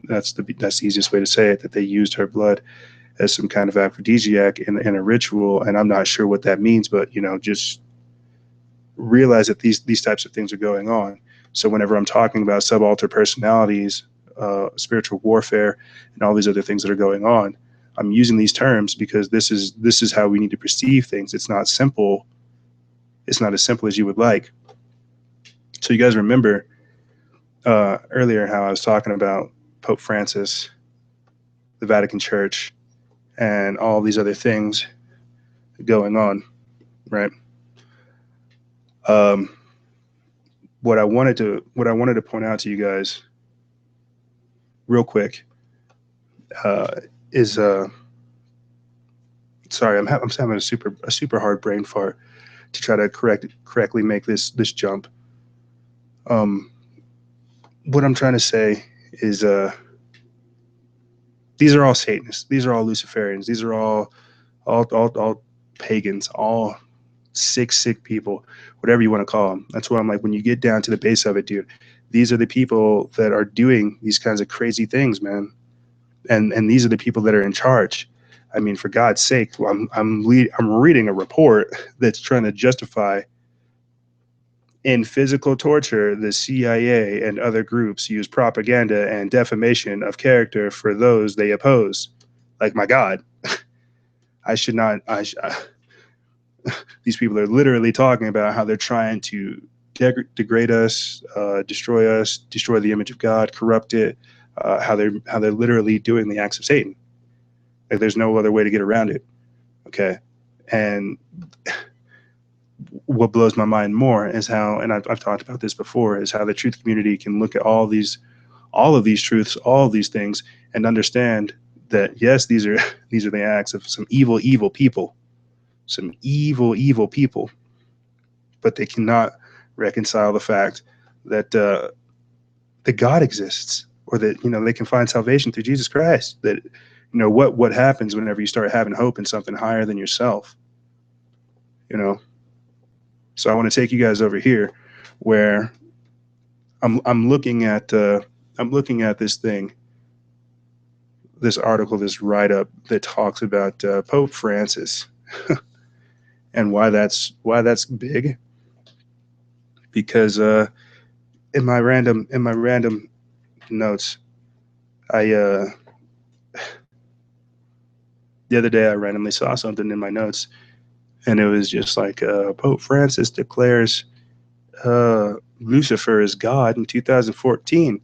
That's the easiest way to say it. That they used her blood as some kind of aphrodisiac in a ritual, and I'm not sure what that means, but just realize that these types of things are going on. So whenever I'm talking about subaltern personalities, spiritual warfare, and all these other things that are going on, I'm using these terms because this is how we need to perceive things. It's not simple. It's not as simple as you would like. So you guys remember earlier how I was talking about Pope Francis, the Vatican Church, and all these other things going on, right? What I wanted to point out to you guys real quick is sorry, I'm having a super hard brain fart to try to correctly make this jump. What I'm trying to say is these are all Satanists, these are all Luciferians, these are all pagans, all sick people, whatever you want to call them. That's why I'm like, when you get down to the base of it, dude, these are the people that are doing these kinds of crazy things, man. And these are the people that are in charge. I mean, for God's sake, I'm reading a report that's trying to justify in physical torture, the CIA and other groups use propaganda and defamation of character for those they oppose. Like, my God, I should not. These people are literally talking about how they're trying to degrade us, destroy the image of God, corrupt it. How they're literally doing the acts of Satan. Like, there's no other way to get around it. Okay, and what blows my mind more is how, and I've talked about this before, is how the truth community can look at all of these truths, all of these things, and understand that yes, these are the acts of some evil people, some evil people, but they cannot reconcile the fact that that God exists, or that they can find salvation through Jesus Christ. That what happens whenever you start having hope in something higher than yourself. So I want to take you guys over here, where I'm looking at this thing, this article, this write-up that talks about Pope Francis, and why that's big. Because in my random notes, the other day I randomly saw something in my notes, and it was just like Pope Francis declares Lucifer is God in 2014,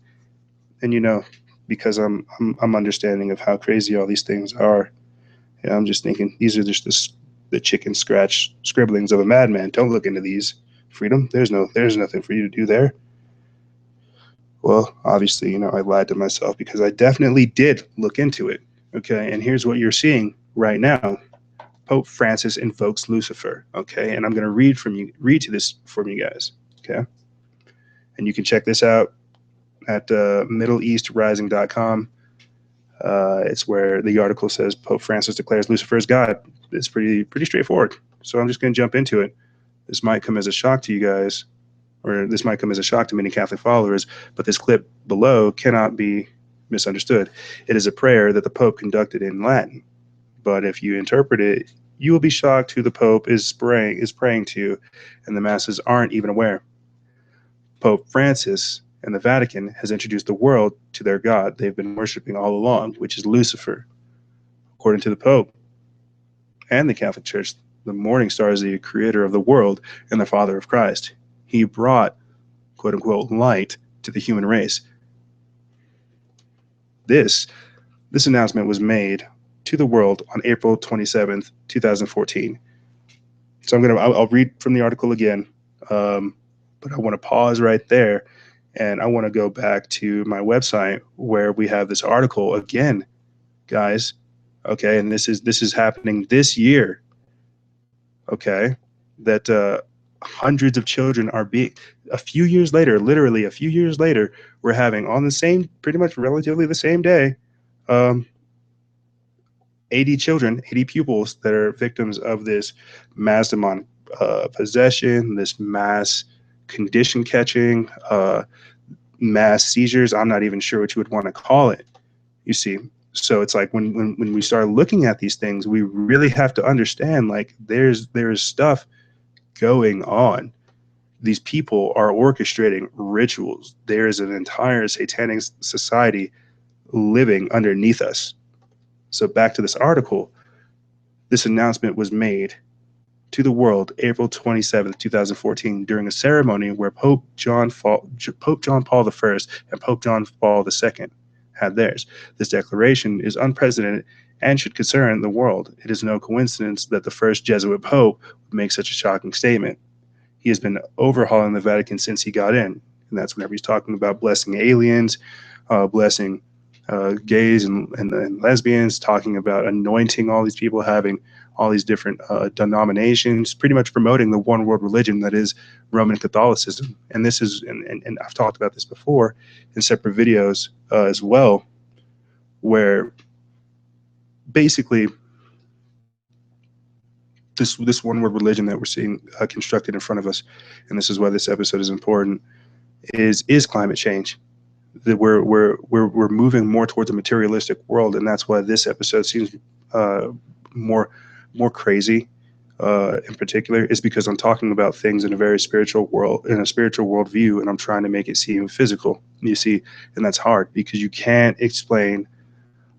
and because I'm understanding of how crazy all these things are, I'm just thinking these are just the chicken scratch scribblings of a madman. Don't look into these, Freedom. There's nothing for you to do there. Well, obviously, I lied to myself, because I definitely did look into it. Okay, and here's what you're seeing right now. Pope Francis invokes Lucifer. Okay, and I'm going to read to this from you guys. Okay, and you can check this out at MiddleEastRising.com. It's where the article says Pope Francis declares Lucifer as God. It's pretty straightforward. So I'm just going to jump into it. This might come as a shock to you guys, or this might come as a shock to many Catholic followers, but this clip below cannot be misunderstood. It is a prayer that the Pope conducted in Latin, but if you interpret it, you will be shocked who the Pope is praying to, and the masses aren't even aware. Pope Francis and the Vatican has introduced the world to their God they've been worshiping all along, which is Lucifer. According to the Pope and the Catholic Church, the morning star is the creator of the world and the father of Christ. He brought, quote unquote, light to the human race. This announcement was made to the world on April 27th, 2014. So I'll read from the article again, but I want to pause right there, and I want to go back to my website where we have this article again, guys. Okay, and this is happening this year. Okay, that hundreds of children are being, a few years later, literally a few years later, we're having on the same, pretty much relatively the same day, um, 80 children, 80 pupils that are victims of this mass demonic possession, this mass condition catching, mass seizures. I'm not even sure what you would want to call it. You see, so it's like when we start looking at these things, we really have to understand like there's stuff going on. These people are orchestrating rituals. There is an entire satanic society living underneath us. So back to this article, this announcement was made to the world April 27th, 2014, during a ceremony where Pope John Paul I and Pope John Paul II had theirs. This declaration is unprecedented and should concern the world. It is no coincidence that the first Jesuit pope would make such a shocking statement. He has been overhauling the Vatican since he got in, and that's whenever he's talking about blessing aliens, blessing gays and lesbians, talking about anointing all these people, having all these different denominations, pretty much promoting the one world religion that is Roman Catholicism. And this is, and I've talked about this before in separate videos as well, where basically this one world religion that we're seeing constructed in front of us, and this is why this episode is important, is climate change. That we're moving more towards a materialistic world, and that's why this episode seems more crazy. In particular, is because I'm talking about things in a very spiritual world, in a spiritual worldview, and I'm trying to make it seem physical. You see, and that's hard because you can't explain.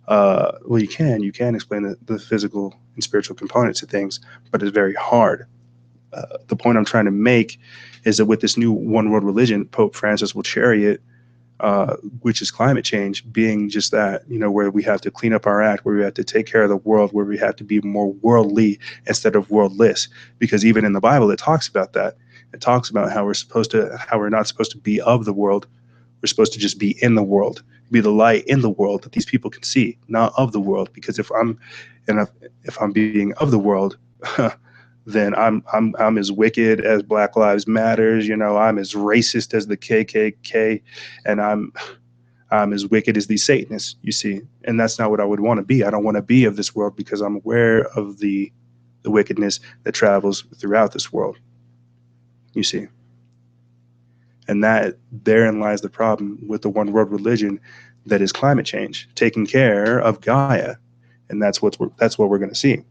Well, you can explain the physical and spiritual components of things, but it's very hard. The point I'm trying to make is that with this new one world religion, Pope Francis will chariot, which is climate change, being just that, where we have to clean up our act, where we have to take care of the world, where we have to be more worldly instead of worldless. Because even in the Bible, it talks about that. It talks about how we're not supposed to be of the world. We're supposed to just be in the world, be the light in the world that these people can see, not of the world. Because if I'm being of the world, then I'm as wicked as Black Lives Matters. I'm as racist as the KKK, and I'm as wicked as these Satanists. You see, and that's not what I would want to be. I don't want to be of this world because I'm aware of the wickedness that travels throughout this world. You see, and that therein lies the problem with the one world religion that is climate change, taking care of Gaia, and that's what we're going to see.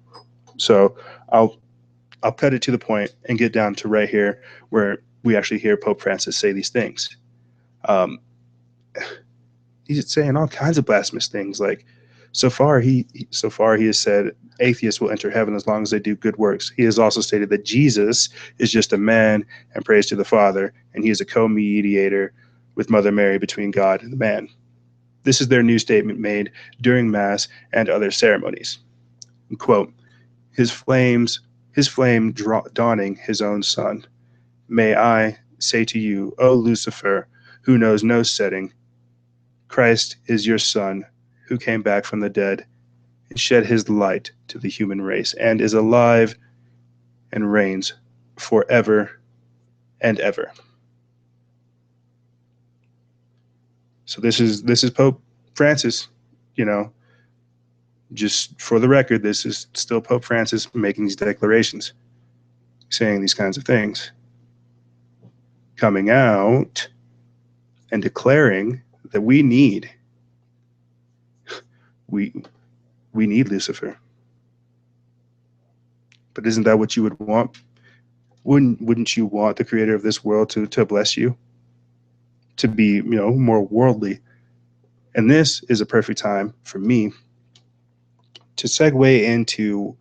So I'll cut it to the point and get down to right here where we actually hear Pope Francis say these things. He's saying all kinds of blasphemous things. Like, so far he has said atheists will enter heaven as long as they do good works. He has also stated that Jesus is just a man and prays to the Father, and he is a co-mediator with Mother Mary between God and the man. This is their new statement made during Mass and other ceremonies. Quote, his flame dawning his own sun. May I say to you, O Lucifer, who knows no setting, Christ is your son, who came back from the dead. and shed his light to the human race, and is alive and reigns forever and ever. So this is Pope Francis, you know, just for the record, this is still Pope Francis making these declarations, saying these kinds of things, coming out and declaring that we need Lucifer. But isn't that what you would want? Wouldn't you want the creator of this world to bless you, to be, you know, more worldly? And this is a perfect time for me to segue into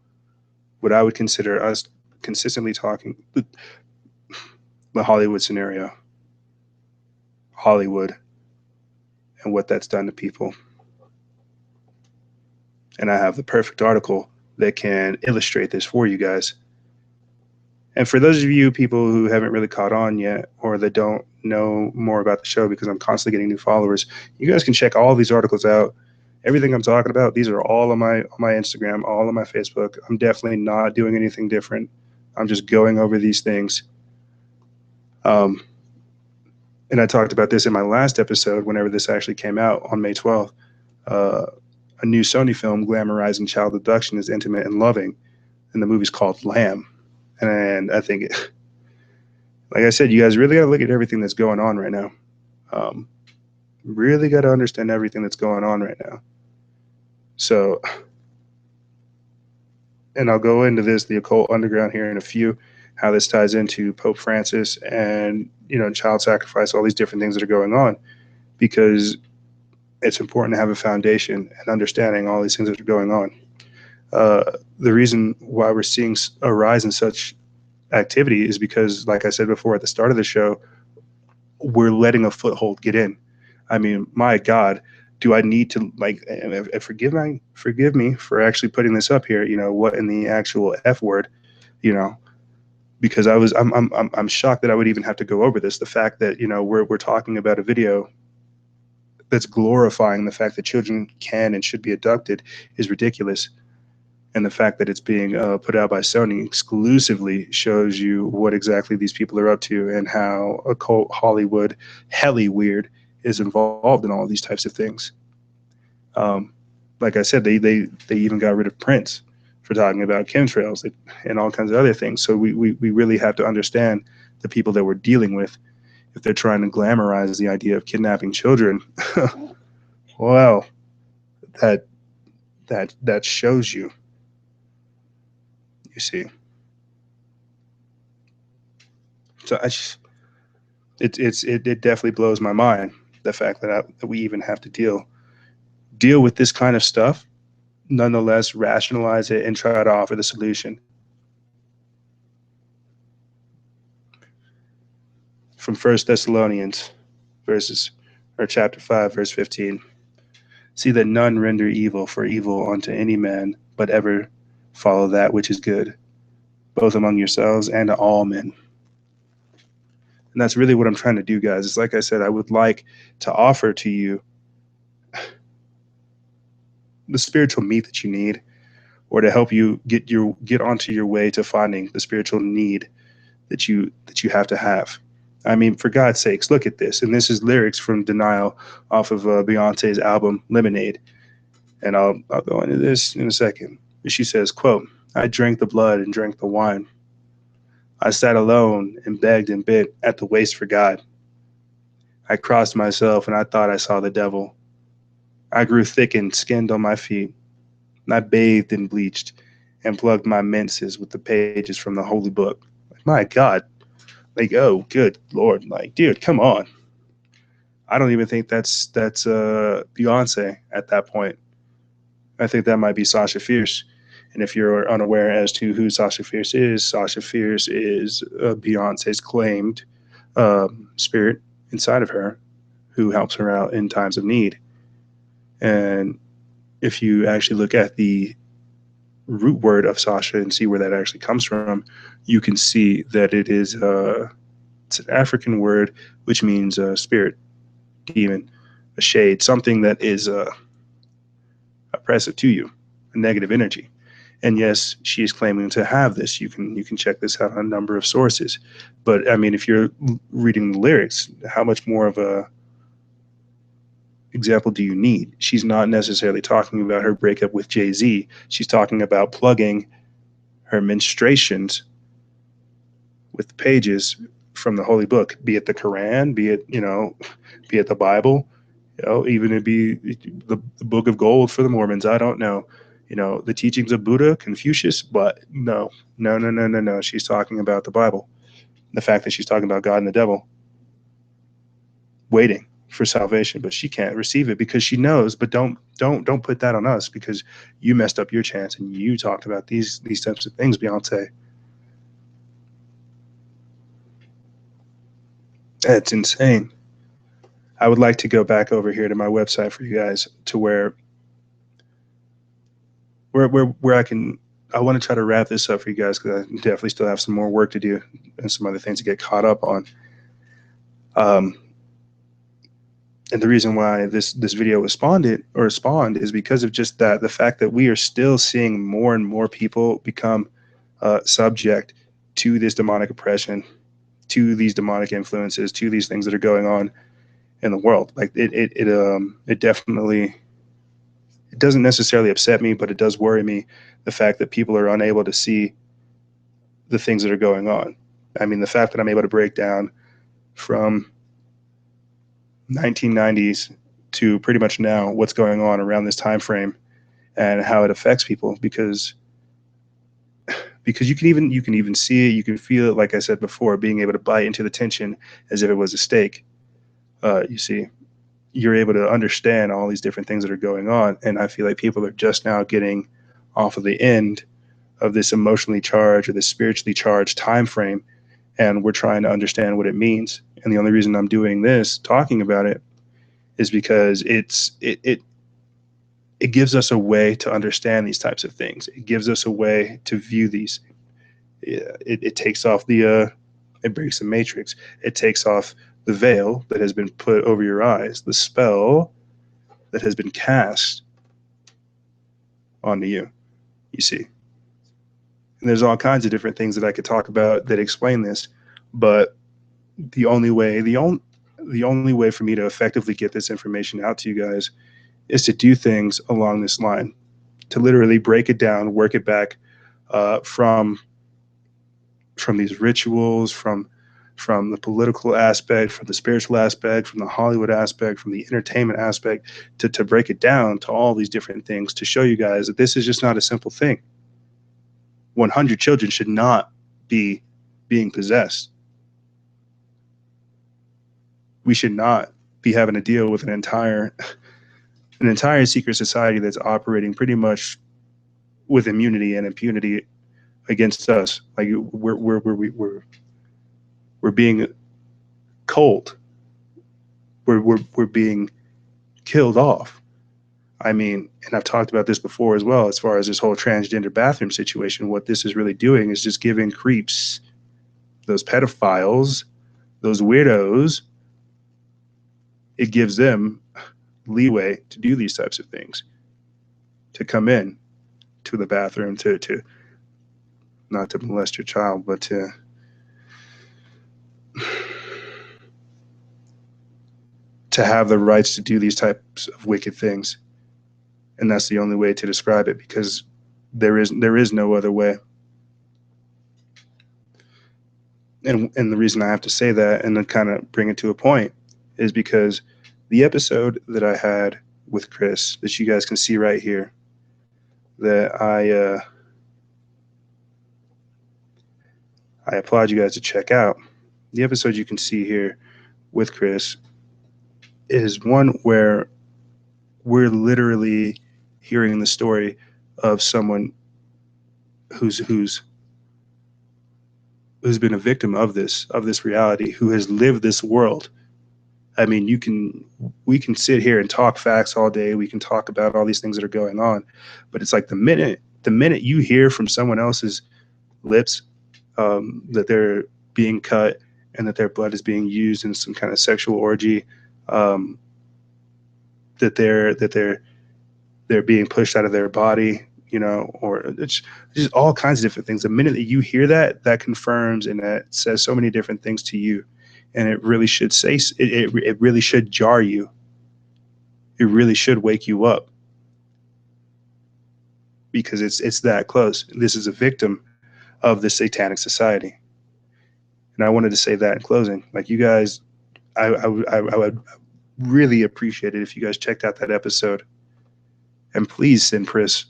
what I would consider us consistently talking the Hollywood scenario, Hollywood, and what that's done to people. And I have the perfect article that can illustrate this for you guys. And for those of you people who haven't really caught on yet, or that don't know more about the show, because I'm constantly getting new followers, you guys can check all these articles out. Everything I'm talking about, these are all on my Instagram, all on my Facebook. I'm definitely not doing anything different. I'm just going over these things. And I talked about this in my last episode, whenever this actually came out on May 12th. A new Sony film glamorizing child abduction is intimate and loving, and the movie's called Lamb. And I think, like I said, you guys really got to look at everything that's going on right now. Really got to understand everything that's going on right now. So, and I'll go into this, the occult underground, here in a few, how this ties into Pope Francis and, you know, child sacrifice, all these different things that are going on, because it's important to have a foundation and understanding all these things that are going on. The reason why we're seeing a rise in such activity is because, like I said before at the start of the show, we're letting a foothold get in. I mean, my God, do I need to, like, forgive me for actually putting this up here, you know, what in the actual F word, you know, because I'm shocked that I would even have to go over this. The fact that, you know, we're talking about a video that's glorifying the fact that children can and should be abducted is ridiculous. And the fact that it's being put out by Sony exclusively shows you what exactly these people are up to, and how occult Hollywood, helly weird, is involved in all these types of things. Like I said, they even got rid of Prince for talking about chemtrails and all kinds of other things. So we really have to understand the people that we're dealing with. If they're trying to glamorize the idea of kidnapping children, well, that shows you. You see, so it definitely blows my mind, the fact that we even have to deal with this kind of stuff, nonetheless rationalize it and try to offer the solution. From 1 Thessalonians chapter 5, verse 15. See that none render evil for evil unto any man, but ever follow that which is good, both among yourselves and to all men. And that's really what I'm trying to do, guys. It's like I said, I would like to offer to you the spiritual meat that you need, or to help you get onto your way to finding the spiritual need that you have to have. I mean, for God's sakes, look at this. And this is lyrics from Denial off of Beyonce's album Lemonade. And I'll go into this in a second. She says, quote, I drank the blood and drank the wine. I sat alone and begged and bit at the waist for God. I crossed myself and I thought I saw the devil. I grew thickened, skinned on my feet. And I bathed and bleached and plugged my menses with the pages from the holy book. My God. Like, oh, good Lord. Like, dude, come on. I don't even think that's Beyonce at that point. I think that might be Sasha Fierce. And if you're unaware as to who Sasha Fierce is Beyonce's claimed spirit inside of her, who helps her out in times of need. And if you actually look at the root word of Sasha and see where that actually comes from, you can see that it's an African word which means spirit, demon, a shade, something that is oppressive to you. negative energy. And yes, she is claiming to have this. You can check this out on a number of sources. But I mean, if you're reading the lyrics, how much more of a example do you need? She's not necessarily talking about her breakup with Jay-Z. She's talking about plugging her menstruations with pages from the holy book, be it the Quran, be it, be it the Bible, even it be the book of gold for the Mormons. I don't know, the teachings of Buddha, Confucius, but no, no, no, no, no, no. She's talking about the Bible. The fact that she's talking about God and the devil waiting for salvation, but she can't receive it because she knows. But don't put that on us because you messed up your chance and you talked about these types of things, Beyonce. It's insane. I would like to go back over here to my website for you guys to where I want to try to wrap this up for you guys because I definitely still have some more work to do and some other things to get caught up on. And the reason why this video spawned is because of just that, the fact that we are still seeing more and more people become subject to this demonic oppression, to these demonic influences, to these things that are going on in the world. Like it definitely, it doesn't necessarily upset me, but it does worry me, the fact that people are unable to see the things that are going on. I mean, the fact that I'm able to break down from 1990s to pretty much now what's going on around this time frame and how it affects people, because you can even see it, you can feel it, like I said before, being able to bite into the tension as if it was a steak. You see, you're able to understand all these different things that are going on, and I feel like people are just now getting off of the end of this emotionally charged or this spiritually charged time frame, and we're trying to understand what it means. And the only reason I'm doing this, talking about it, is because it gives us a way to understand these types of things. It gives us a way to view these. It takes off it breaks the matrix. It takes off the veil that has been put over your eyes, the spell that has been cast onto you, you see. And there's all kinds of different things that I could talk about that explain this, but the only way for me to effectively get this information out to you guys is to do things along this line, to literally break it down, work it back from these rituals, from the political aspect, from the spiritual aspect, from the Hollywood aspect, from the entertainment aspect, to break it down to all these different things, to show you guys that this is just not a simple thing. 100 children should not be being possessed. We should not be having to deal with an entire secret society that's operating pretty much with immunity and impunity against us. Like we're being cold. We're being killed off. I mean, and I've talked about this before as well, as far as this whole transgender bathroom situation. What this is really doing is just giving creeps, those pedophiles, those weirdos, it gives them leeway to do these types of things, to come in to the bathroom, to not to molest your child, but to have the rights to do these types of wicked things. And that's the only way to describe it, because there is no other way. And the reason I have to say that and then kind of bring it to a point is because the episode that I had with Chris, that you guys can see right here, that I applaud you guys to check out. The episode you can see here with Chris is one where we're literally hearing the story of someone who's been a victim of this reality, who has lived this world. I mean, we can sit here and talk facts all day. We can talk about all these things that are going on, but it's like the minute you hear from someone else's lips that they're being cut and that their blood is being used in some kind of sexual orgy, that they're being pushed out of their body, or it's just all kinds of different things. The minute that you hear that, that confirms and that says so many different things to you. And it really should it really should jar you. It really should wake you up, because it's that close. This is a victim of the satanic society. And I wanted to say that in closing. Like, you guys, I would really appreciate it if you guys checked out that episode. And please send Chris.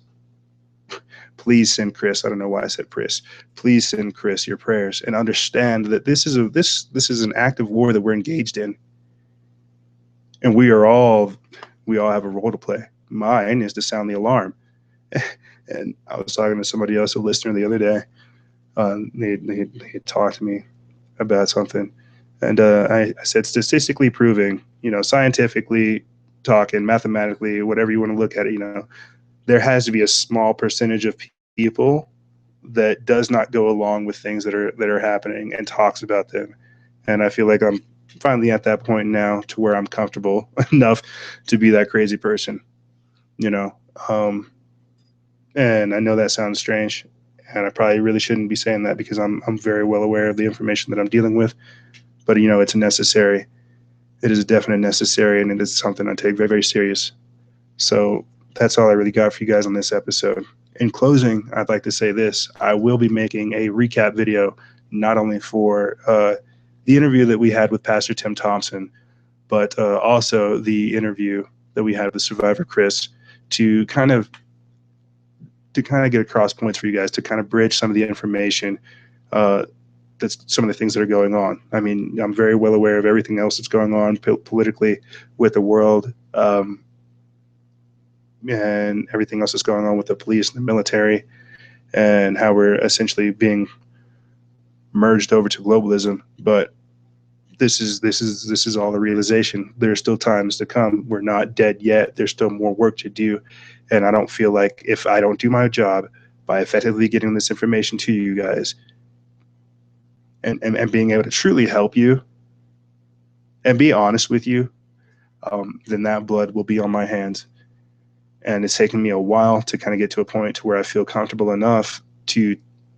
Please send Chris. I don't know why I said Chris. Please send Chris your prayers, and understand that this is an active war that we're engaged in, and we all have a role to play. Mine is to sound the alarm. And I was talking to somebody else, a listener, the other day. They talked to me about something, and I said, statistically proving, scientifically talking, mathematically, whatever you want to look at it, there has to be a small percentage of people that does not go along with things that are happening and talks about them. And I feel like I'm finally at that point now to where I'm comfortable enough to be that crazy person, and I know that sounds strange, and I probably really shouldn't be saying that, because I'm very well aware of the information that I'm dealing with. But it's necessary. It is definitely necessary, and it is something I take very, very serious. So that's all I really got for you guys on this episode. In closing, I'd like to say this: I will be making a recap video, not only for the interview that we had with Pastor Tim Thompson, but also the interview that we had with Survivor Chris, to kind of get across points for you guys, to kind of bridge some of the information, that's some of the things that are going on. I mean, I'm very well aware of everything else that's going on politically with the world, and everything else that's going on with the police and the military, and how we're essentially being merged over to globalism. But this is all a realization. There are still times to come. We're not dead yet. There's still more work to do. And I don't feel like, if I don't do my job by effectively getting this information to you guys, and being able to truly help you and be honest with you, then that blood will be on my hands. And it's taken me a while to kind of get to a point to where I feel comfortable enough to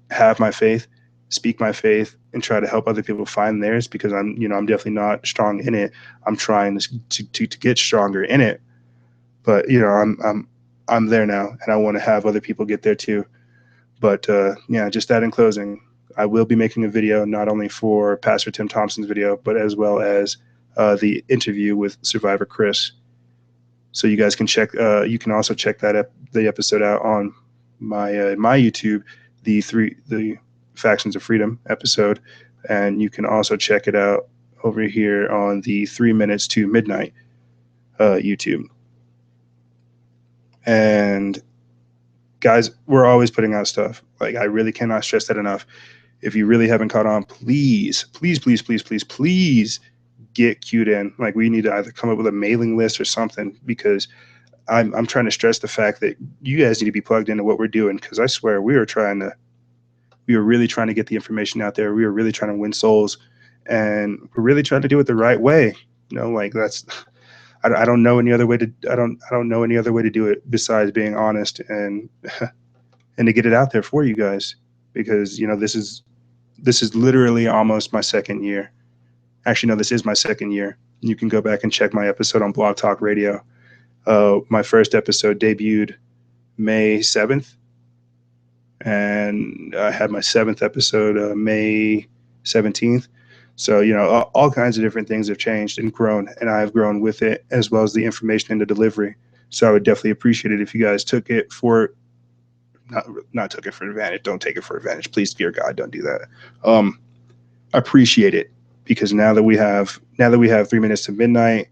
have my faith, speak my faith, and try to help other people find theirs, because I'm definitely not strong in it. I'm trying to get stronger in it. But I'm there now, and I want to have other people get there too. But just that in closing, I will be making a video not only for Pastor Tim Thompson's video, but as well as the interview with Survivor Chris. So you guys can check. You can also check the episode out on my my YouTube, the Factions of Freedom episode, and you can also check it out over here on the 3 Minutes to Midnight YouTube. And guys, we're always putting out stuff. Like, I really cannot stress that enough. If you really haven't caught on, please get queued in. Like, we need to either come up with a mailing list or something, because I'm trying to stress the fact that you guys need to be plugged into what we're doing, because I swear we are really trying to get the information out there. We are really trying to win souls, and we're really trying to do it the right way. Like, that's, I don't know any other way to, I don't know any other way to do it besides being honest and and to get it out there for you guys, because this is literally almost my second year. Actually, no, this is my second year. You can go back and check my episode on Blog Talk Radio. My first episode debuted May 7th, and I had my 7th episode May 17th. So, all kinds of different things have changed and grown, and I've grown with it, as well as the information and the delivery. So I would definitely appreciate it if you guys took it for, not took it for advantage. Don't take it for advantage. Please, dear God, don't do that. Appreciate it, because now that we have 3 Minutes to Midnight,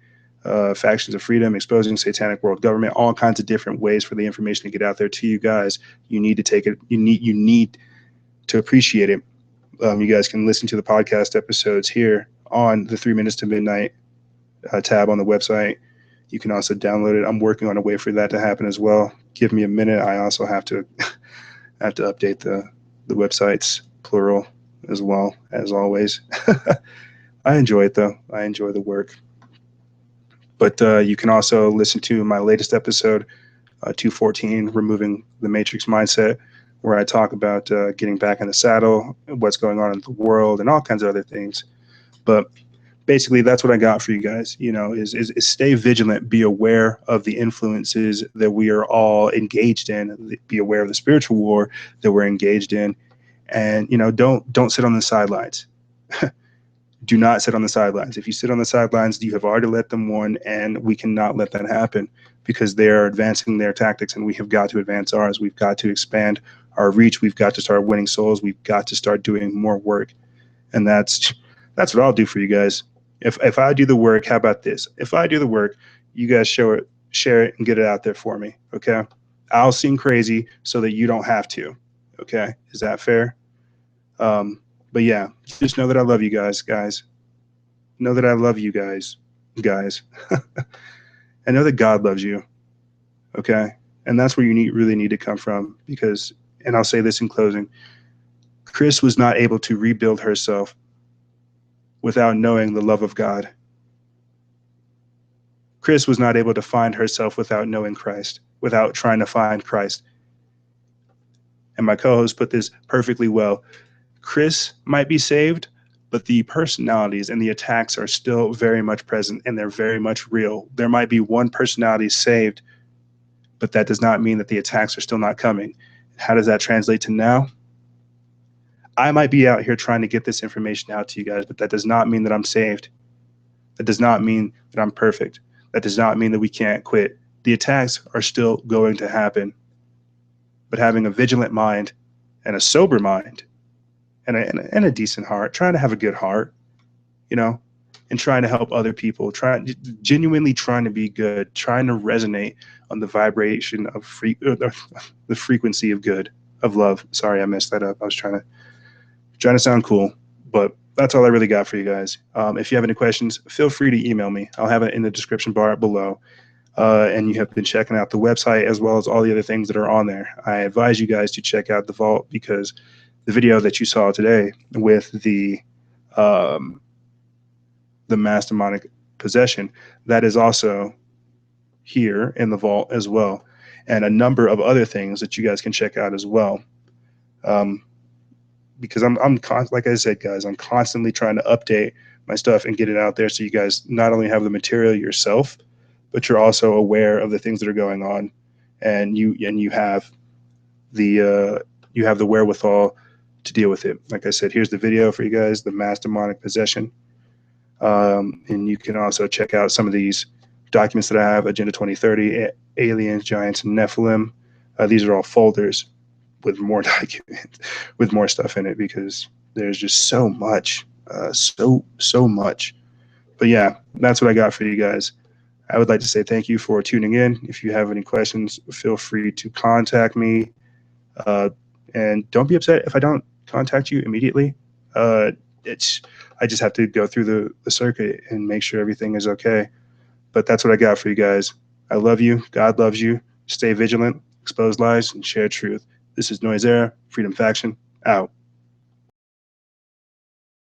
Factions of Freedom, exposing satanic world government, all kinds of different ways for the information to get out there to you guys. You need to take it. You need to appreciate it. You guys can listen to the podcast episodes here on the 3 Minutes to Midnight tab on the website. You can also download it. I'm working on a way for that to happen as well. Give me a minute. I also have to update the websites, plural, as well, as always. I enjoy it, though. I enjoy the work. But you can also listen to my latest episode 214, Removing the Matrix Mindset, where I talk about getting back in the saddle, what's going on in the world, and all kinds of other things. But basically, that's what I got for you guys. Is stay vigilant, be aware of the influences that we are all engaged in, be aware of the spiritual war that we're engaged in, and don't sit on the sidelines. Do not sit on the sidelines. If you sit on the sidelines, you have already let them win, and we cannot let that happen because they are advancing their tactics, and we have got to advance ours. We've got to expand our reach. We've got to start winning souls. We've got to start doing more work, and that's what I'll do for you guys. If I do the work, how about this? If I do the work, you guys share it, and get it out there for me. Okay, I'll seem crazy so that you don't have to. Okay, is that fair? But yeah, just know that I love you guys. Know that I love you guys. I know that God loves you. Okay, and that's where you really need to come from. Because, and I'll say this in closing, Chris was not able to rebuild herself without knowing the love of God. Chris was not able to find herself without knowing Christ, without trying to find Christ. And my co-host put this perfectly well. Chris might be saved, but the personalities and the attacks are still very much present, and they're very much real. There might be one personality saved, but that does not mean that the attacks are still not coming. How does that translate to now? I might be out here trying to get this information out to you guys, but that does not mean that I'm saved. That does not mean that I'm perfect. That does not mean that we can't quit. The attacks are still going to happen, but having a vigilant mind and a sober mind and a decent heart, trying to have a good heart, and trying to help other people, genuinely trying to be good, trying to resonate on the vibration of the frequency of good, of love. Sorry, I messed that up. I was trying to sound cool, but that's all I really got for you guys. If you have any questions, feel free to email me. I'll have it in the description bar below. And you have been checking out the website as well as all the other things that are on there. I advise you guys to check out the vault, because the video that you saw today with the mass demonic possession, that is also here in the vault as well, and a number of other things that you guys can check out as well. Because like I said, guys, I'm constantly trying to update my stuff and get it out there so you guys not only have the material yourself, but you're also aware of the things that are going on, and you have the wherewithal to deal with it. Like I said, here's the video for you guys, the mass demonic possession. And you can also check out some of these documents that I have: Agenda 2030, Aliens, Giants, and Nephilim. These are all folders with more documents, with more stuff in it, because there's just so much, so much. But yeah, that's what I got for you guys. I would like to say thank you for tuning in. If you have any questions, feel free to contact me. And don't be upset if I don't contact you immediately. I just have to go through the circuit and make sure everything is okay. But that's what I got for you guys. I love you. God loves you. Stay vigilant, expose lies, and share truth. This is Noisera, Freedom Faction, out.